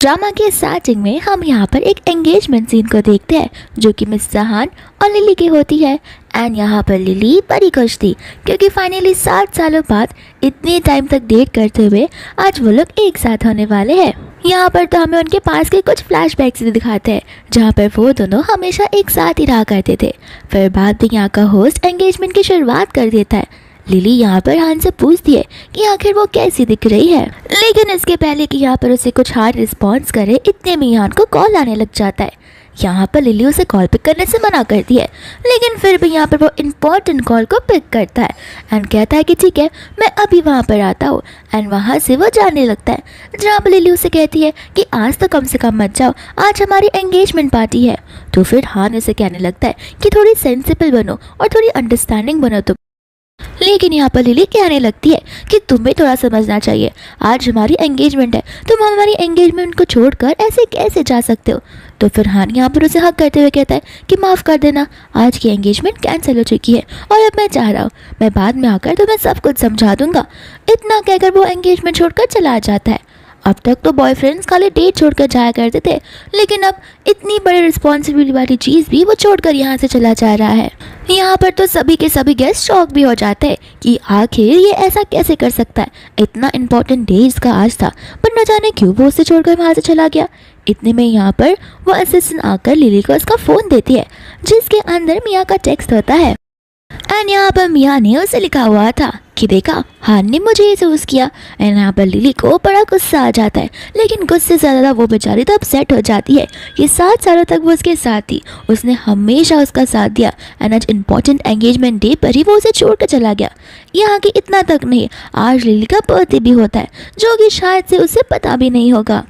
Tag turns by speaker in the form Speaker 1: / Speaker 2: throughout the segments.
Speaker 1: Drama के starting में हम यहाँ पर एक एंगेजमेंट सीन को देखते हैं जो कि मिस्टर हान और लिली की होती है। एंड यहाँ पर लिली बड़ी खुश थी क्योंकि फाइनली 7 सालों बाद इतने टाइम तक डेट करते हुए आज वो लोग एक साथ होने वाले हैं। यहाँ पर तो हमें उनके पास के कुछ फ्लैशबैक्स भी दिखाते हैं जहाँ पर वो दोनों हमेशा एक साथ ही रहा करते थे। फिर बाद में यहाँ का होस्ट एंगेजमेंट की शुरुआत कर देता है। लिली यहाँ पर हान से पूछती है कि आखिर वो कैसी दिख रही है, लेकिन इसके पहले कि यहाँ पर उसे कुछ हार्ड रिस्पॉन्स करे इतने में हान को कॉल आने लग जाता है। यहाँ पर लिली उसे कॉल पिक करने से मना करती है, लेकिन फिर भी यहाँ पर वो इम्पोर्टेंट कॉल को पिक करता है एंड कहता है कि ठीक है मैं अभी वहाँ पर आता हूँ। एंड वहाँ से वो जाने लगता है जहाँ पर लिली उसे कहती है कि आज तो कम से कम मत जाओ, आज हमारी एंगेजमेंट पार्टी है। तो फिर हान उसे कहने लगता है कि थोड़ी सेंसिबल बनो और थोड़ी अंडरस्टैंडिंग बनो तुम। लेकिन यहाँ पर लिली कहने लगती है कि तुम्हें थोड़ा समझना चाहिए, आज हमारी एंगेजमेंट है, तुम हमारी एंगेजमेंट को छोड़कर ऐसे कैसे जा सकते हो। तो फिर हान यहाँ पर उसे हक करते हुए कहता है कि माफ़ कर देना, आज की एंगेजमेंट कैंसिल हो चुकी है और अब मैं चाह रहा हूँ मैं बाद में आकर तुम्हें सब कुछ समझा दूंगा। इतना कहकर वो एंगेजमेंट छोड़कर चला जाता है। अब तक तो बॉयफ्रेंड्स खाली डेट छोड़कर जाया करते थे, लेकिन अब इतनी बड़ी रिस्पॉन्सिबिलिटी वाली चीज़ भी वो छोड़कर यहाँ से चला जा रहा है। यहाँ पर तो सभी के सभी गेस्ट शॉक भी हो जाते हैं कि आखिर ये ऐसा कैसे कर सकता है। इतना इम्पोर्टेंट डे इसका आज था, पर न जाने क्यों वो उसे छोड़कर वहाँ से चला गया। इतने में यहाँ पर वो असिस्टेंट आकर लिली को उसका फ़ोन देती है जिसके अंदर मिया का टेक्स्ट होता है। एंड यहाँ पर मिया ने उसे लिखा हुआ था कि देखा हान ने मुझे यूज़ किया। एंड यहाँ पर लिली को बड़ा गुस्सा आ जाता है, लेकिन गुस्से से ज़्यादा वो बेचारी तो अपसेट हो जाती है। ये 7 सालों तक वो उसके साथ थी, उसने हमेशा उसका साथ दिया एंड आज इम्पोर्टेंट एंगेजमेंट डे पर ही वो उसे छोड़ कर चला गया। यहाँ की इतना तक नहीं, आज लिली का बर्थडे भी होता है जो कि शायद से उसे पता भी नहीं होगा।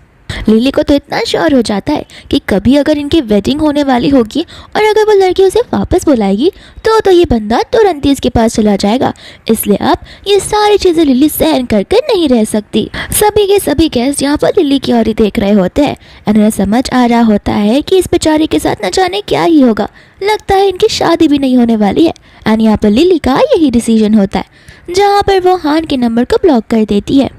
Speaker 1: लिली को तो इतना श्योर हो जाता है कि कभी अगर इनकी वेडिंग होने वाली होगी और अगर वो लड़की उसे वापस बुलाएगी तो ये बंदा तुरंत ही इसके पास चला जाएगा। इसलिए अब ये सारी चीज़ें लिली सहन करके नहीं रह सकती। सभी के सभी गेस्ट यहाँ पर लिली की ओर ही देख रहे होते हैं। उन्हें समझ आ रहा होता है कि इस बेचारी के साथ न जाने क्या ही होगा, लगता है इनकी शादी भी नहीं होने वाली है। एंड यहाँ पर लिली का यही डिसीजन होता है जहाँ पर वो हान के नंबर को ब्लॉक कर देती है।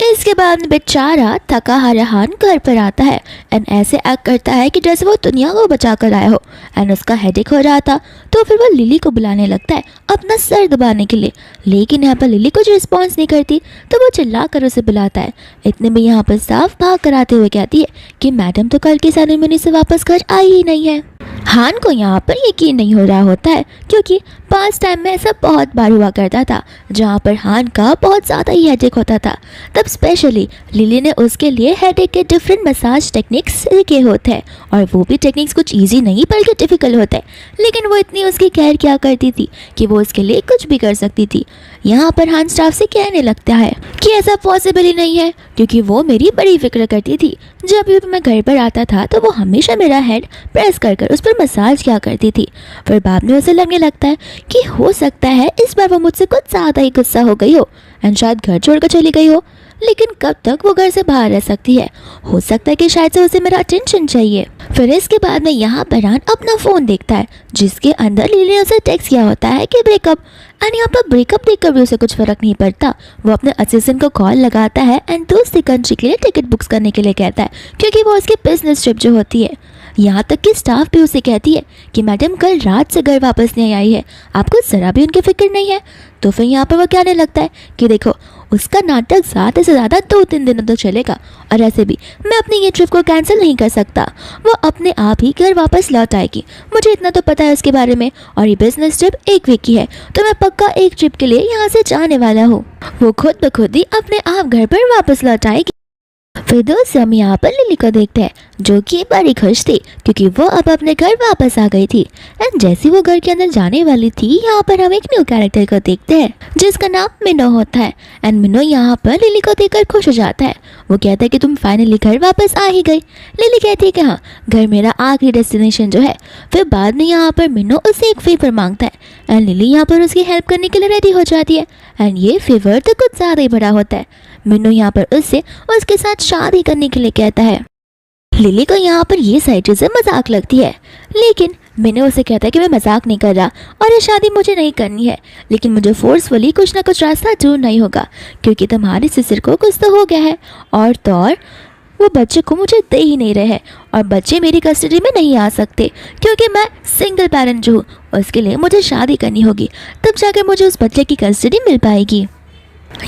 Speaker 1: इसके बाद बेचारा थका हारा हान घर पर आता है एंड ऐसे एक्ट करता है कि जैसे वो दुनिया को बचा कर आया हो। एंड उसका हेडेक हो रहा था तो फिर वो लिली को बुलाने लगता है अपना सर दबाने के लिए, लेकिन यहाँ पर लिली कुछ रिस्पॉन्स नहीं करती तो वो चिल्ला कर उसे बुलाता है। इतने में यहाँ पर साफ भाग कर आते हुए कहती है कि मैडम तो कल की सेरेमनी से वापस घर आई ही नहीं है। हान को यहाँ पर यकीन नहीं हो रहा होता है क्योंकि पास्ट टाइम में ऐसा बहुत बार हुआ करता था जहाँ पर हान का बहुत ज़्यादा ही हेडेक होता था। तब स्पेशली लिली ने उसके लिए हेडेक के डिफरेंट मसाज टेक्निक्स सीखे होते हैं और वो भी टेक्निक्स कुछ इजी नहीं बल्कि डिफ़िकल्ट होते हैं, लेकिन वो इतनी उसकी केयर किया करती थी कि वो उसके लिए कुछ भी कर सकती थी। यहाँ पर हान स्टाफ से कहने लगता है कि ऐसा पॉसिबल ही नहीं है क्योंकि वो मेरी बड़ी फिक्र करती थी। जब भी मैं घर पर आता था तो वो हमेशा मेरा हेड प्रेस कर उस पर मसाज किया करती थी। फिर बाद में उसे लगने लगता है कि हो सकता है इस बार वो मुझसे कुछ ज़्यादा ही गुस्सा हो गई हो एंड शायद घर छोड़कर चली गई हो, लेकिन कब तक वो घर से बाहर रह सकती है। हो सकता है कि शायद से उसे मेरा अटेंशन चाहिए। फिर इसके बाद में यहाँ पर हान अपना फ़ोन देखता है जिसके अंदर लिली ने उसे टेक्स्ट किया होता है कि ब्रेकअप। एंड यहाँ पर ब्रेकअप देखकर भी उसे कुछ फ़र्क नहीं पड़ता। वो अपने असिस्टेंट को कॉल लगाता है एंड दूसरी कंट्री के लिए टिकट बुक्स करने के लिए कहता है क्योंकि वो उसकी बिजनेस ट्रिप जो होती है। यहाँ तक कि स्टाफ भी उसे कहती है कि मैडम कल रात से घर वापस नहीं आई है, आपको ज़रा भी उनकी फिक्र नहीं है। तो फिर यहाँ पर वो कहने लगता है कि देखो उसका नाटक ज़्यादा से ज़्यादा 2-3 दिनों तक चलेगा और ऐसे भी मैं अपनी ये ट्रिप को कैंसिल नहीं कर सकता। वो अपने आप ही घर वापस लौट आएगी, मुझे इतना तो पता है उसके बारे में। और ये बिजनेस ट्रिप 1 वीक की है तो मैं पक्का एक ट्रिप के लिए यहाँ से जाने वाला हूँ। वो खुद ब खुद ही अपने आप घर पर वापस लौट आएगी। फिर दोस्त हम यहाँ पर लिली को देखते हैं जो कि बड़ी खुश थी क्योंकि वो अब अपने घर वापस आ गई थी। एंड जैसे वो घर के अंदर जाने वाली थी यहाँ पर हम एक न्यू कैरेक्टर को देखते हैं जिसका नाम मिनो होता है। एंड मिनो यहाँ पर लिली को देखकर खुश हो जाता है। वो कहता है कि तुम फाइनली घर वापस आ ही गई। लिली कहती है कि हाँ घर मेरा आखिरी डेस्टिनेशन जो है। फिर बाद में यहाँ पर मिनो उससे एक फेवर मांगता है एंड लिली यहाँ पर उसकी हेल्प करने के लिए रेडी हो जाती है। एंड ये फेवर तो कुछ ज़्यादा ही बड़ा होता है। मिनो यहाँ पर उससे उसके साथ शादी करने के लिए कहता है। लिली को यहाँ पर ये सारी चीज़ें मजाक लगती है, लेकिन मिनो उसे कहता है कि मैं मजाक नहीं कर रहा और ये शादी मुझे नहीं करनी है, लेकिन मुझे फोर्सफुली कुछ ना कुछ रास्ता ढूंढना ही होगा क्योंकि तुम्हारी सिस्टर को कुछ तो हो गया है। और तो और वो बच्चे को मुझे दे ही नहीं रहे हैं और बच्चे मेरी कस्टडी में नहीं आ सकते क्योंकि मैं सिंगल पेरेंट जो हूँ, उसके लिए मुझे शादी करनी होगी, तब जाकर मुझे उस बच्चे की कस्टडी मिल पाएगी।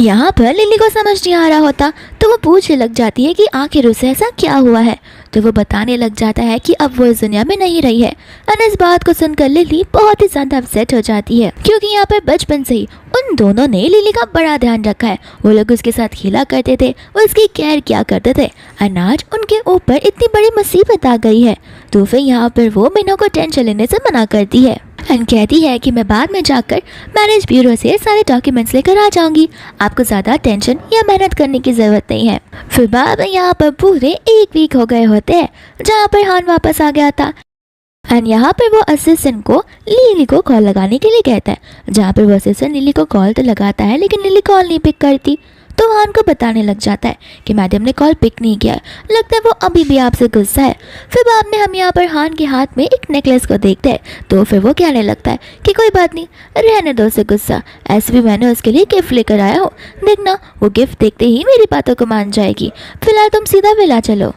Speaker 1: यहाँ पर लिली को समझ नहीं आ रहा होता तो वो पूछने लग जाती है कि आखिर उसे ऐसा क्या हुआ है। तो वो बताने लग जाता है कि अब वो इस दुनिया में नहीं रही है। और इस बात को सुनकर लिली बहुत ही ज्यादा अपसेट हो जाती है क्योंकि यहाँ पर बचपन से ही उन दोनों ने लिली का बड़ा ध्यान रखा है। वो लोग उसके साथ खेला करते थे, उसकी केयर किया करते थे, और आज उनके ऊपर इतनी बड़ी मुसीबत आ गई है। तो फिर यहाँ पर वो मीनू को टेंशन लेने से मना करती है एंड कहती है कि मैं बाद में जाकर मैरिज ब्यूरो से सारे डॉक्यूमेंट्स लेकर आ जाऊंगी, आपको ज़्यादा टेंशन या मेहनत करने की ज़रूरत नहीं है। फिर बाद में यहाँ पर पूरे 1 वीक हो गए होते हैं जहाँ पर हान वापस आ गया था एंड यहाँ पर वो असिस्टेंट को लिली को कॉल लगाने के लिए कहता है, जहाँ पर वो असिस्टेंट लिली को कॉल तो लगाता है लेकिन लिली कॉल नहीं पिक करती। तो हान को बताने लग जाता है कि मैडम ने कॉल पिक नहीं किया, लगता है वो अभी भी आपसे गुस्सा है। फिर बाद में हम यहाँ पर हान के हाथ में एक नेकलेस को देखते हैं तो फिर वो कहने लगता है कि कोई बात नहीं, रहने दो उसे गुस्सा, ऐसे भी मैंने उसके लिए गिफ्ट लेकर आया हूँ, देखना वो गिफ्ट देखते ही मेरी बातों को मान जाएगी, फिलहाल तुम सीधा विला चलो।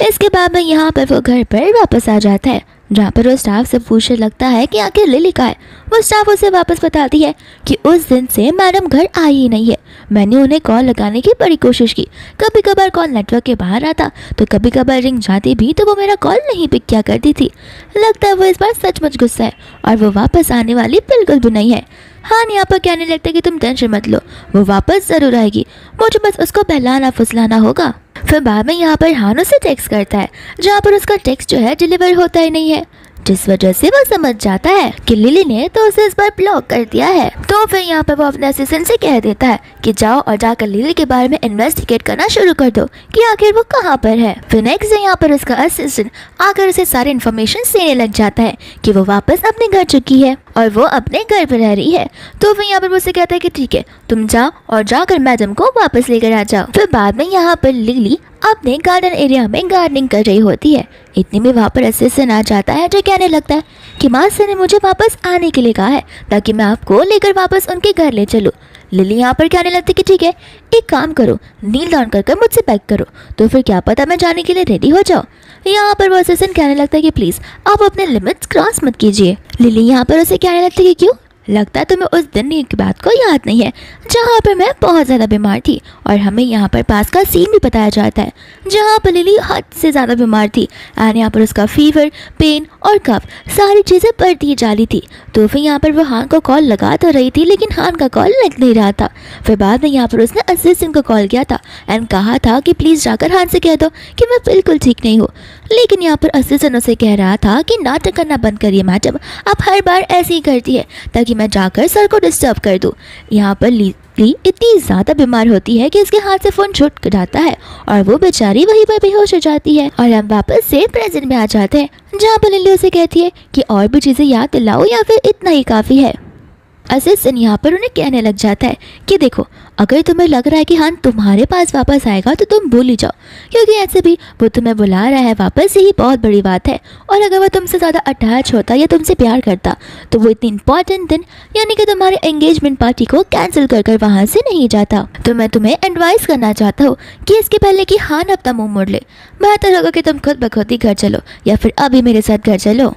Speaker 1: इसके बाद में यहाँ पर वो घर पर वापस आ जाता है जहाँ पर वो स्टाफ से पूछने लगता है कि आखिर लिली कहाँ है। वो स्टाफ उसे वापस बताती है कि उस दिन से मैडम घर आई ही नहीं है, मैंने उन्हें कॉल लगाने की बड़ी कोशिश की, कभी कभार कॉल नेटवर्क के बाहर आता तो कभी कभार रिंग जाती भी तो वो मेरा कॉल नहीं पिक किया करती थी, लगता है वो इस बार सचमुच गुस्सा है और वो वापस आने वाली बिल्कुल भी नहीं है। हाँ यहाँ पर कहने लगता है कि तुम टेंशन मत लो, वो वापस जरूर आएगी, मुझे बस उसको बहलाना फुसलाना होगा। फिर बाद में यहाँ पर हान उसे टेक्स्ट करता है जहाँ पर उसका टेक्स्ट जो है डिलीवर होता ही नहीं है, जिस वजह से वो समझ जाता है कि लिली ने तो उसे इस बार ब्लॉक कर दिया है। तो फिर यहाँ पर वो अपने असिस्टेंट से कह देता है कि जाओ और जाकर लिली के बारे में इन्वेस्टिगेट करना शुरू कर दो कि आखिर वो कहाँ पर है। फिर नेक्स्ट डे यहाँ पर उसका असिस्टेंट आकर उसे सारे इन्फॉर्मेशन देने लग जाता है कि वो वापस अपने घर चुकी है और वो अपने घर पर रह रही है। तो फिर यहाँ पर वो उसे कहता है कि ठीक है तुम जाओ और जाकर मैडम को वापस लेकर आ जाओ। फिर बाद में यहाँ पर लिली अपने गार्डन एरिया में गार्डनिंग कर रही होती है, इतने में वहाँ पर असिस्टेंट आ जाता है जो कहने लगता है कि मास्टर ने मुझे वापस आने के लिए कहा है ताकि मैं आपको लेकर वापस उनके घर ले चलूँ। लिली यहाँ पर कहने लगती कि ठीक है एक काम करो, नील डाउन कर मुझसे पैक करो, तो फिर क्या पता मैं जाने के लिए रेडी हो जाओ। यहाँ पर वो असिस्टेंट कहने लगता है कि प्लीज़ आप अपने लिमिट्स क्रॉस मत कीजिए। लिली यहाँ पर उसे कहने लगती है कि क्यों, लगता है तुम्हें उस दिन की बात को याद नहीं है जहाँ पर मैं बहुत ज़्यादा बीमार थी और हमें यहाँ पर पास का सीन भी बताया जाता है जहाँ पर लिली हद से ज़्यादा बीमार थी एंड यहाँ पर उसका फीवर, पेन और कफ सारी चीज़ें बढ़ती जा रही थी। तो फिर यहाँ पर वो हान को कॉल लगा तो रही थी लेकिन हान का कॉल लग नहीं रहा था। फिर बाद में यहाँ पर उसने असिस्टेंट को कॉल किया था एंड कहा था कि प्लीज़ जाकर हान से कह दो कि मैं बिल्कुल ठीक नहीं हूँ, लेकिन यहाँ पर असिस्टेंट उसे कह रहा था कि नाटक करना बंद करिए मैडम, आप हर बार ऐसे ही करती है ताकि मैं जाकर सर को डिस्टर्ब कर दूँ। यहाँ पर लिली इतनी ज़्यादा बीमार होती है कि इसके हाथ से फ़ोन छूट जाता है और वो बेचारी वहीं पर बेहोश हो जाती है। और हम वापस से प्रेजेंट में आ जाते हैं जहाँ पर लिली उसे कहती है कि और भी चीज़ें याद दिलाओ या फिर इतना ही काफ़ी है। असिस्टेंट यहाँ पर उन्हें कहने लग जाता है कि देखो अगर तुम्हें लग रहा है कि हान तुम्हारे पास वापस आएगा तो तुम भूल ही जाओ, क्योंकि ऐसे भी वो तुम्हें बुला रहा है वापस, यही बहुत बड़ी बात है। और अगर वो तुमसे ज़्यादा अटैच होता या तुमसे प्यार करता तो वो इतनी इंपॉर्टेंट दिन यानी कि तुम्हारे एंगेजमेंट पार्टी को कैंसिल कर वहाँ से नहीं जाता। तो मैं तुम्हें एडवाइस करना चाहता हूँ कि इसके पहले कि हान अपना मुँह मोड़ ले, बेहतर होगा कि तुम खुद ब खुद ही घर चलो या फिर अभी मेरे साथ घर चलो।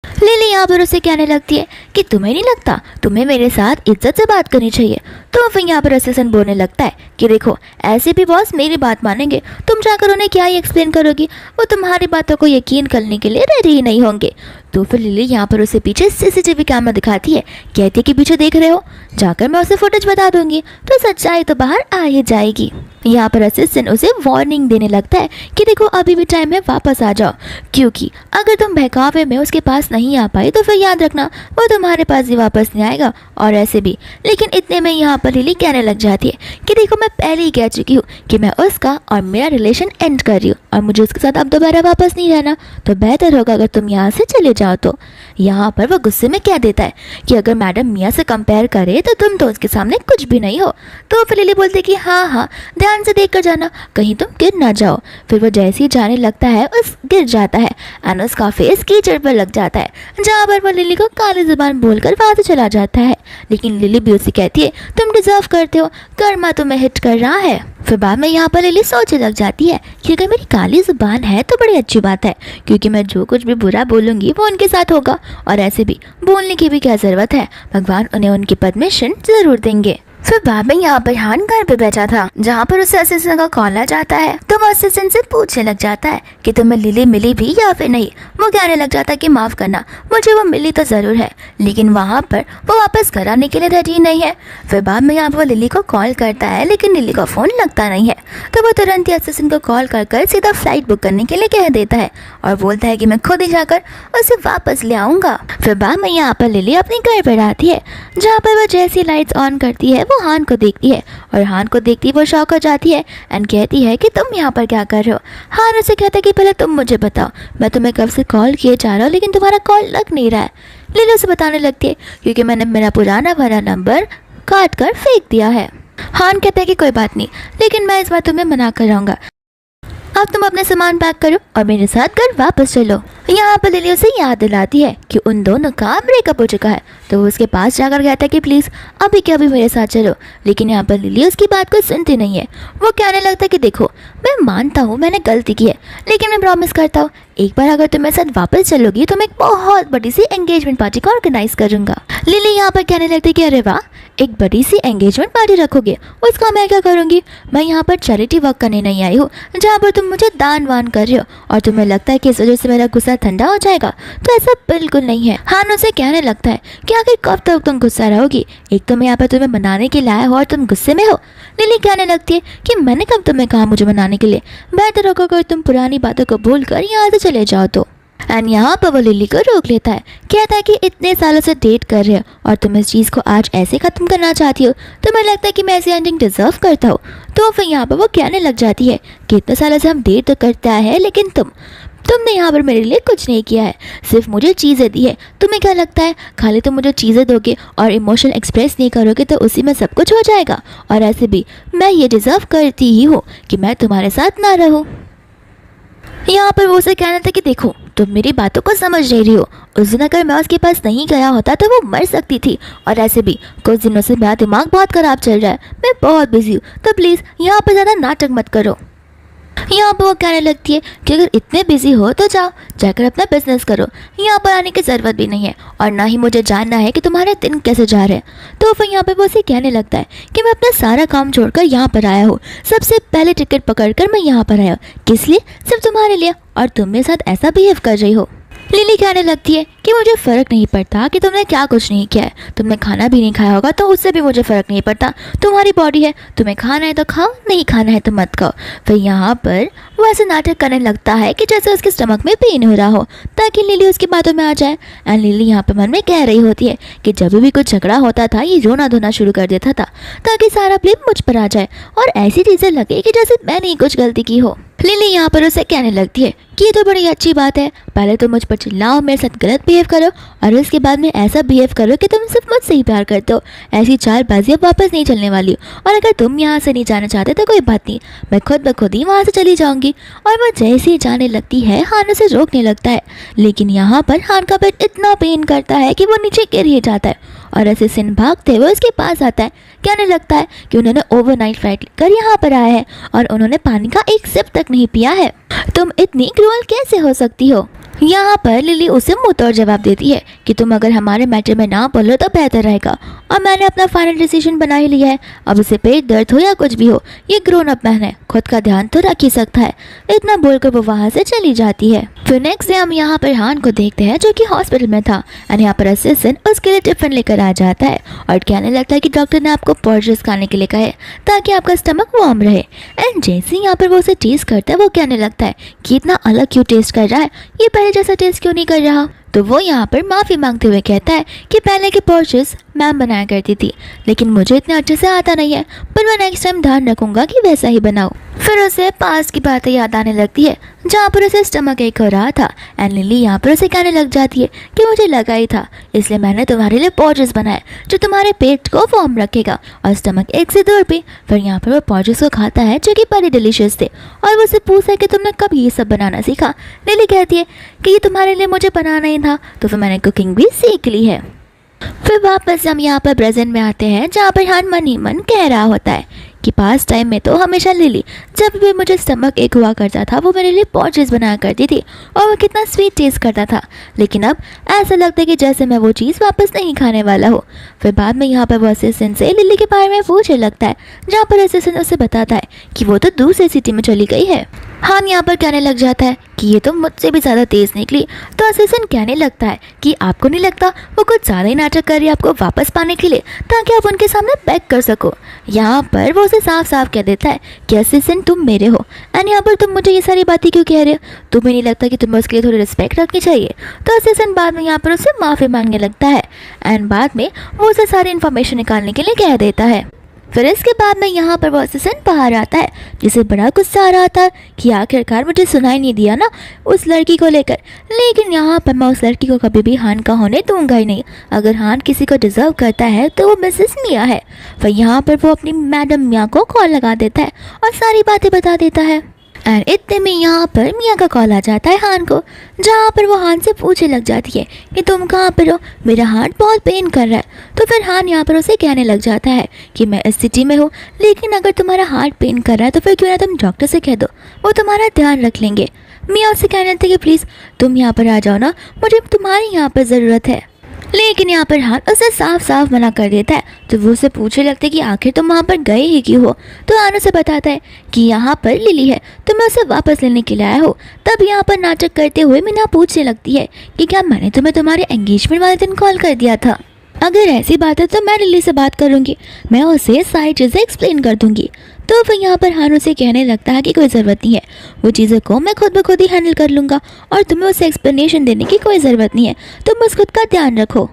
Speaker 1: लिली यहाँ पर उसे कहने लगती है कि तुम्हें नहीं लगता तुम्हें मेरे साथ इज्जत से बात करनी चाहिए। तो फिर यहाँ पर असिस्टेंट बोलने लगता है कि देखो ऐसे भी बॉस मेरी बात मानेंगे, तुम जाकर उन्हें क्या ही एक्सप्लेन करोगी, वो तुम्हारी बातों को यकीन करने के लिए रेडी ही नहीं होंगे। तो फिर लिली यहाँ पर उसे पीछे सीसीटीवी कैमरा दिखाती है, कहती है कि पीछे देख रहे हो, जाकर मैं उसे फुटेज बता दूंगी तो सच्चाई तो बाहर आ ही जाएगी। यहाँ पर असिस्टेंट उसे वार्निंग देने लगता है कि देखो अभी भी टाइम है, वापस आ जाओ, क्योंकि अगर तुम बहकावे में उसके पास नहीं आ पाई तो फिर याद रखना वो तुम्हारे पास भी वापस नहीं आएगा। और ऐसे भी लेकिन इतने में यहाँ पर लिली कहने लग जाती है कि देखो मैं पहले ही कह चुकी हूँ कि मैं उसका और मेरा रिलेशन एंड कर रही हूँ और मुझे उसके साथ अब दोबारा वापस नहीं रहना, तो बेहतर होगा अगर तुम यहाँ से चले जाओ। तो यहाँ पर वो गुस्से में कह देता है कि अगर मैडम मियाँ से कंपेयर करे तो तुम तो उसके सामने कुछ भी नहीं हो। तो फिर लिली बोलती कि हाँ हाँ ध्यान से देख कर जाना कहीं तुम गिर ना जाओ। फिर वो जैसे ही जाने लगता है उस गिर जाता है एंड उसका फेस कीचड़ पर लग जाता है, जहाँ पर वो लिली को काली जुबान बोलकर वहाँ से चला जाता है। लेकिन लिली भी उसे कहती है तुम डिजर्व करते हो, कर्मा तुम्हें हिट कर रहा है। फिर बाद में यहाँ पर लिली सोचने लग जाती है कि अगर मेरी काली जुबान है तो बड़ी अच्छी बात है, क्योंकि मैं जो कुछ भी बुरा बोलूंगी वो उनके साथ होगा, और ऐसे भी बोलने की भी क्या ज़रूरत है, भगवान उन्हें उनकी परमिशन ज़रूर देंगे। फिर बाद में यहाँ पर हान घर पे बैठा था, जहाँ पर उसे असिस्टेंट का कॉल आ जाता है। तो वो असिस्टेंट से पूछने लग जाता है कि तुम्हें लिली मिली भी या फिर नहीं। वो कहने लग जाता है कि माफ़ करना, मुझे वो मिली तो ज़रूर है, लेकिन वहाँ पर वो वापस घर आने के लिए रेडी नहीं है। फिर बाद में यहाँ पर वो लिली को कॉल करता है, लेकिन लिली का फ़ोन लगता नहीं है। तो वो तुरंत ही असिस्टेंट को कॉल कर सीधा फ्लाइट बुक करने के लिए कह देता है और बोलता है कि मैं खुद ही जाकर उसे वापस ले आऊँगा। फिर बाद में यहाँ पर लिली अपने घर पर आती है, जहाँ पर वो जैसी लाइट्स ऑन करती है वो हान को देखती है, और हान को देखती वो शॉक हो जाती है एंड कहती है कि तुम यहाँ पर क्या कर रहे हो। हान उसे कहता है कि पहले तुम मुझे बताओ, मैं तुम्हें कब से कॉल किए जा रहा हूँ लेकिन तुम्हारा कॉल लग नहीं रहा है। लिली उसे बताने लगती है क्योंकि मैंने मेरा पुराना वाला नंबर काट कर फेंक दिया है। हान कहता है कि कोई बात नहीं, लेकिन मैं इस बार तुम्हें मना कर रहूँगा, अब तुम अपने सामान पैक करो और मेरे साथ घर वापस चलो। यहाँ पर लिली उसे याद दिलाती है कि उन दोनों का ब्रेकअप हो चुका है, तो वो उसके पास जाकर कहता है कि प्लीज़ अभी के अभी मेरे साथ चलो। लेकिन यहाँ पर लिली उसकी बात को सुनती नहीं है। वो कहने लगता है कि देखो मैं मानता हूँ मैंने गलती की है, लेकिन मैं प्रॉमिस करता हूँ एक बार अगर तुम मेरे साथ वापस चलोगी तो मैं एक बहुत बड़ी सी एंगेजमेंट पार्टी को ऑर्गेनाइज करूँगा। लिली यहाँ पर कहने लगती है कि अरे वाह, एक बड़ी सी एंगेजमेंट पार्टी रखोगे, उसका मैं क्या करूँगी? मैं यहाँ पर चैरिटी वर्क करने नहीं आई हूँ जहाँ पर तुम मुझे दान वान कर रहे हो और तुम्हें लगता है कि इस वजह से मेरा गुस्सा ठंडा हो जाएगा, तो ऐसा बिल्कुल नहीं है। हान उसे कहने लगता है कि आखिर कब तक तुम गुस्सा रहोगी, एक तो मैं यहाँ पर तुम्हें मनाने के लिए आया हो और तुम गुस्से में हो। लिली कहने लगती है कि मैंने कब तुम्हें कहा मुझे मनाने के लिए, बेहतर होगा अगर तुम पुरानी बातों को भूल कर यहाँ से चले जाओ तो। एंड यहाँ पर वो लिली को रोक लेता है, कहता है कि इतने सालों से डेट कर रहे हो और तुम इस चीज़ को आज ऐसे ख़त्म करना चाहती हो, तुम्हें लगता है कि मैं ऐसी एंडिंग डिजर्व करता हूँ। तो फिर यहाँ पर वो कहने लग जाती है कि इतने सालों से हम डेट तो करते आए हैं, लेकिन तुमने यहाँ पर मेरे लिए कुछ नहीं किया है, सिर्फ मुझे चीज़ें दी है। तुम्हें क्या लगता है खाली तुम मुझे चीज़ें दोगे और इमोशन एक्सप्रेस नहीं करोगे तो उसी में सब कुछ हो जाएगा? और ऐसे भी मैं ये डिज़र्व करती ही हूँ कि मैं तुम्हारे साथ ना रहूँ। यहाँ पर वो उसे कहना था कि देखो तुम मेरी बातों को समझ नहीं रही हो, उस दिन अगर मैं उसके पास नहीं गया होता तो वो मर सकती थी, और ऐसे भी कुछ दिनों से मेरा दिमाग बहुत ख़राब चल रहा है, मैं बहुत बिजी हूँ, तो प्लीज़ यहाँ पर ज़्यादा नाटक मत करो। यहाँ पर वो कहने लगती है कि अगर इतने बिजी हो तो जाकर अपना बिजनेस करो, यहाँ पर आने की ज़रूरत भी नहीं है और ना ही मुझे जानना है कि तुम्हारे दिन कैसे जा रहे हैं। तो फिर यहाँ पर वो उसे कहने लगता है कि मैं अपना सारा काम छोड़कर यहाँ पर आया हूँ, सबसे पहले टिकट पकड़कर मैं यहाँ पर आया हूँ, किस लिए? सिर्फ तुम्हारे लिए, और तुम मेरे साथ ऐसा बिहेव कर रही हो। लिली कहने लगती है कि मुझे फ़र्क नहीं पड़ता कि तुमने क्या कुछ नहीं किया है, तुमने खाना भी नहीं खाया होगा तो उससे भी मुझे फ़र्क नहीं पड़ता, तुम्हारी बॉडी है, तुम्हें खाना है तो खाओ, नहीं खाना है तो मत खाओ। फिर यहाँ पर वो ऐसे नाटक करने लगता है कि जैसे उसके स्टमक में पेन हो रहा हो, ताकि लिली उसकी बातों में आ जाए। एंड लिली यहाँ पर मन में कह रही होती है कि जब भी कुछ झगड़ा होता था ये रोना धोना शुरू कर देता था ताकि सारा ब्लेम मुझ पर आ जाए और ऐसी चीज़ें लगे कि जैसे मैंने ही कुछ गलती की हो। लिली यहाँ पर उसे कहने लगती है कि ये तो बड़ी अच्छी बात है, पहले तो मुझ पर चिल्लाओ, मेरे साथ गलत बिहेव करो और उसके बाद में ऐसा बिहेव करो कि तुम सिर्फ मुझसे ही प्यार करते हो। ऐसी चालबाजी अब वापस नहीं चलने वाली, और अगर तुम यहाँ से नहीं जाना चाहते तो कोई बात नहीं, मैं खुद ब खुद ही वहाँ से चली जाऊँगी। और वो जैसे ही जाने लगती है हान उसे रोकने लगता है, लेकिन यहाँ पर हान का पेट इतना पेन करता है कि वो नीचे गिर ही जाता है और असिस्टेंट भागते हुए उसके पास आता है, कहने लगता है कि उन्होंने ओवरनाइट फ्लाइट लेकर यहाँ पर आया है और उन्होंने पानी का एक सिप तक नहीं पिया है, तुम इतनी क्रूअल कैसे हो सकती हो। यहाँ पर लिली उसे मुँह तोड़ जवाब देती है कि तुम अगर हमारे मैटर में ना बोलो तो बेहतर रहेगा, और मैंने अपना फाइनल डिसीजन बना ही लिया है, अब उसे पेट दर्द हो या कुछ भी हो, ये ग्रोन अप मैन है, खुद का ध्यान तो रख ही सकता है। इतना बोलकर वो वहाँ से चली जाती है। फिर नेक्स्ट डे हम यहाँ पर हान को देखते हैं जो कि हॉस्पिटल में था, एंड यहाँ पर असिस्टेंट उसके लिए टिफिन लेकर आ जाता है और कहने लगता है कि डॉक्टर ने आपको पोर्चेस खाने के लिए कहा है ताकि आपका स्टमक वार्म रहे। एंड जैसे ही यहाँ पर वो उसे टेस्ट करता है वो कहने लगता है कि इतना अलग क्यों टेस्ट कर रहा है, ये पहले जैसा टेस्ट क्यों नहीं कर रहा। तो वो यहाँ पर माफ़ी मांगते हुए कहता है कि पहले के पोर्चेस मैम बनाया करती थी, लेकिन मुझे इतने अच्छे से आता नहीं है, पर मैं नेक्स्ट टाइम ध्यान रखूंगा कि वैसा ही बनाऊं। फिर उसे पास्ट की बातें याद आने लगती है जहाँ पर उसे स्टमक एक हो रहा था, एंड लिली यहाँ पर उसे कहने लग जाती है कि मुझे लगा ही था, इसलिए मैंने तुम्हारे लिए पोर्चेस बनाए जो तुम्हारे पेट को वार्म रखेगा और स्टमक एक से दूर भी। फिर यहाँ पर वो पोर्चेस को खाता है जो कि बड़े डिलीशियस थे, और वो उसे पूछता है कि तुमने कब ये सब बनाना सीखा। लिली कहती है कि ये तुम्हारे लिए मुझे बनाना ही था, तो फिर मैंने कुकिंग भी सीख ली है। फिर वापस हम यहाँ पर प्रेजेंट में आते हैं, जहाँ पर हान मन ही मन कह रहा होता है कि पास टाइम में तो हमेशा लिली जब भी मुझे स्टमक एक हुआ करता था वो मेरे लिए पॉचेस बनाया करती थी और वो कितना स्वीट टेस्ट करता था, लेकिन अब ऐसा लगता है कि जैसे मैं वो चीज़ वापस नहीं खाने वाला हूँ। फिर बाद में यहाँ पर वो असिस्टेंट से लिली के बारे में पूछने लगता है, जहाँ पर असिस्टेंट उसे बताता है कि वो तो दूसरी सिटी में चली गई है। हान यहाँ पर कहने लग जाता है कि ये तो मुझसे भी ज़्यादा तेज़ निकली। तो असिस्टेंट कहने लगता है कि आपको नहीं लगता वो कुछ ज़्यादा ही नाटक कर रही है आपको वापस पाने के लिए, ताकि आप उनके सामने बैक कर सको। यहाँ पर वो उसे साफ साफ कह देता है कि असिस्टेंट तुम मेरे हो एंड यहाँ पर तुम मुझे ये सारी बातें क्यों कह रहे हो, तुम्हें नहीं लगता कि तुम्हें उसके लिए थोड़ी रिस्पेक्ट रखनी चाहिए। तो असिस्टेंट बाद में यहाँ पर उससे माफ़ी मांगने लगता है एंड बाद में वो उसे सारी इन्फॉर्मेशन निकालने के लिए कह देता है। फिर इसके बाद में यहाँ पर वो असिस्टेंट बाहर आता है, जिसे बड़ा गुस्सा आ रहा था कि आखिरकार मुझे सुनाई नहीं दिया ना उस लड़की को लेकर, लेकिन यहाँ पर मैं उस लड़की को कभी भी हान का होने दूंगा ही नहीं। अगर हान किसी को डिजर्व करता है तो वो मिसेस मिया है। फिर यहाँ पर वो अपनी मैडम मिया को कॉल लगा देता है और सारी बातें बता देता है एंड इतने में यहाँ पर मिया का कॉल आ जाता है हान को, जहाँ पर वो हान से पूछने लग जाती है कि तुम कहाँ पर हो, मेरा हार्ट बहुत पेन कर रहा है। तो फिर हान यहाँ पर उसे कहने लग जाता है कि मैं इस सिटी में हूँ, लेकिन अगर तुम्हारा हार्ट पेन कर रहा है तो फिर क्यों ना तुम डॉक्टर से कह दो, वो तुम्हारा ध्यान रख लेंगे। मिया उससे कहने लगती है कि प्लीज़ तुम यहाँ पर आ जाओ ना, मुझे तुम्हारी यहाँ पर ज़रूरत है। लेकिन यहाँ पर हान उसे साफ साफ मना कर देता है। तो वो उसे पूछने लगते कि आखिर तुम वहाँ पर गए ही क्यों हो। तो हान उसे बताता है कि यहाँ पर लिली है, तो मैं उसे वापस लेने के लिए आया हो। तब यहाँ पर नाटक करते हुए मीना पूछने लगती है कि क्या मैंने तुम्हें तुम्हारे एंगेजमेंट वाले दिन कॉल कर दिया था। अगर ऐसी बात है तो मैं लिली से बात करूँगी, मैं उसे सारी चीज़ें एक्सप्लेन कर दूँगी। तो फिर यहाँ पर हान उसे कहने लगता है कि कोई ज़रूरत नहीं है, वो चीज़ों को मैं खुद ब खुद ही हैंडल कर लूँगा और तुम्हें उसे एक्सप्लेनेशन देने की कोई ज़रूरत नहीं है, तुम बस खुद का ध्यान रखो।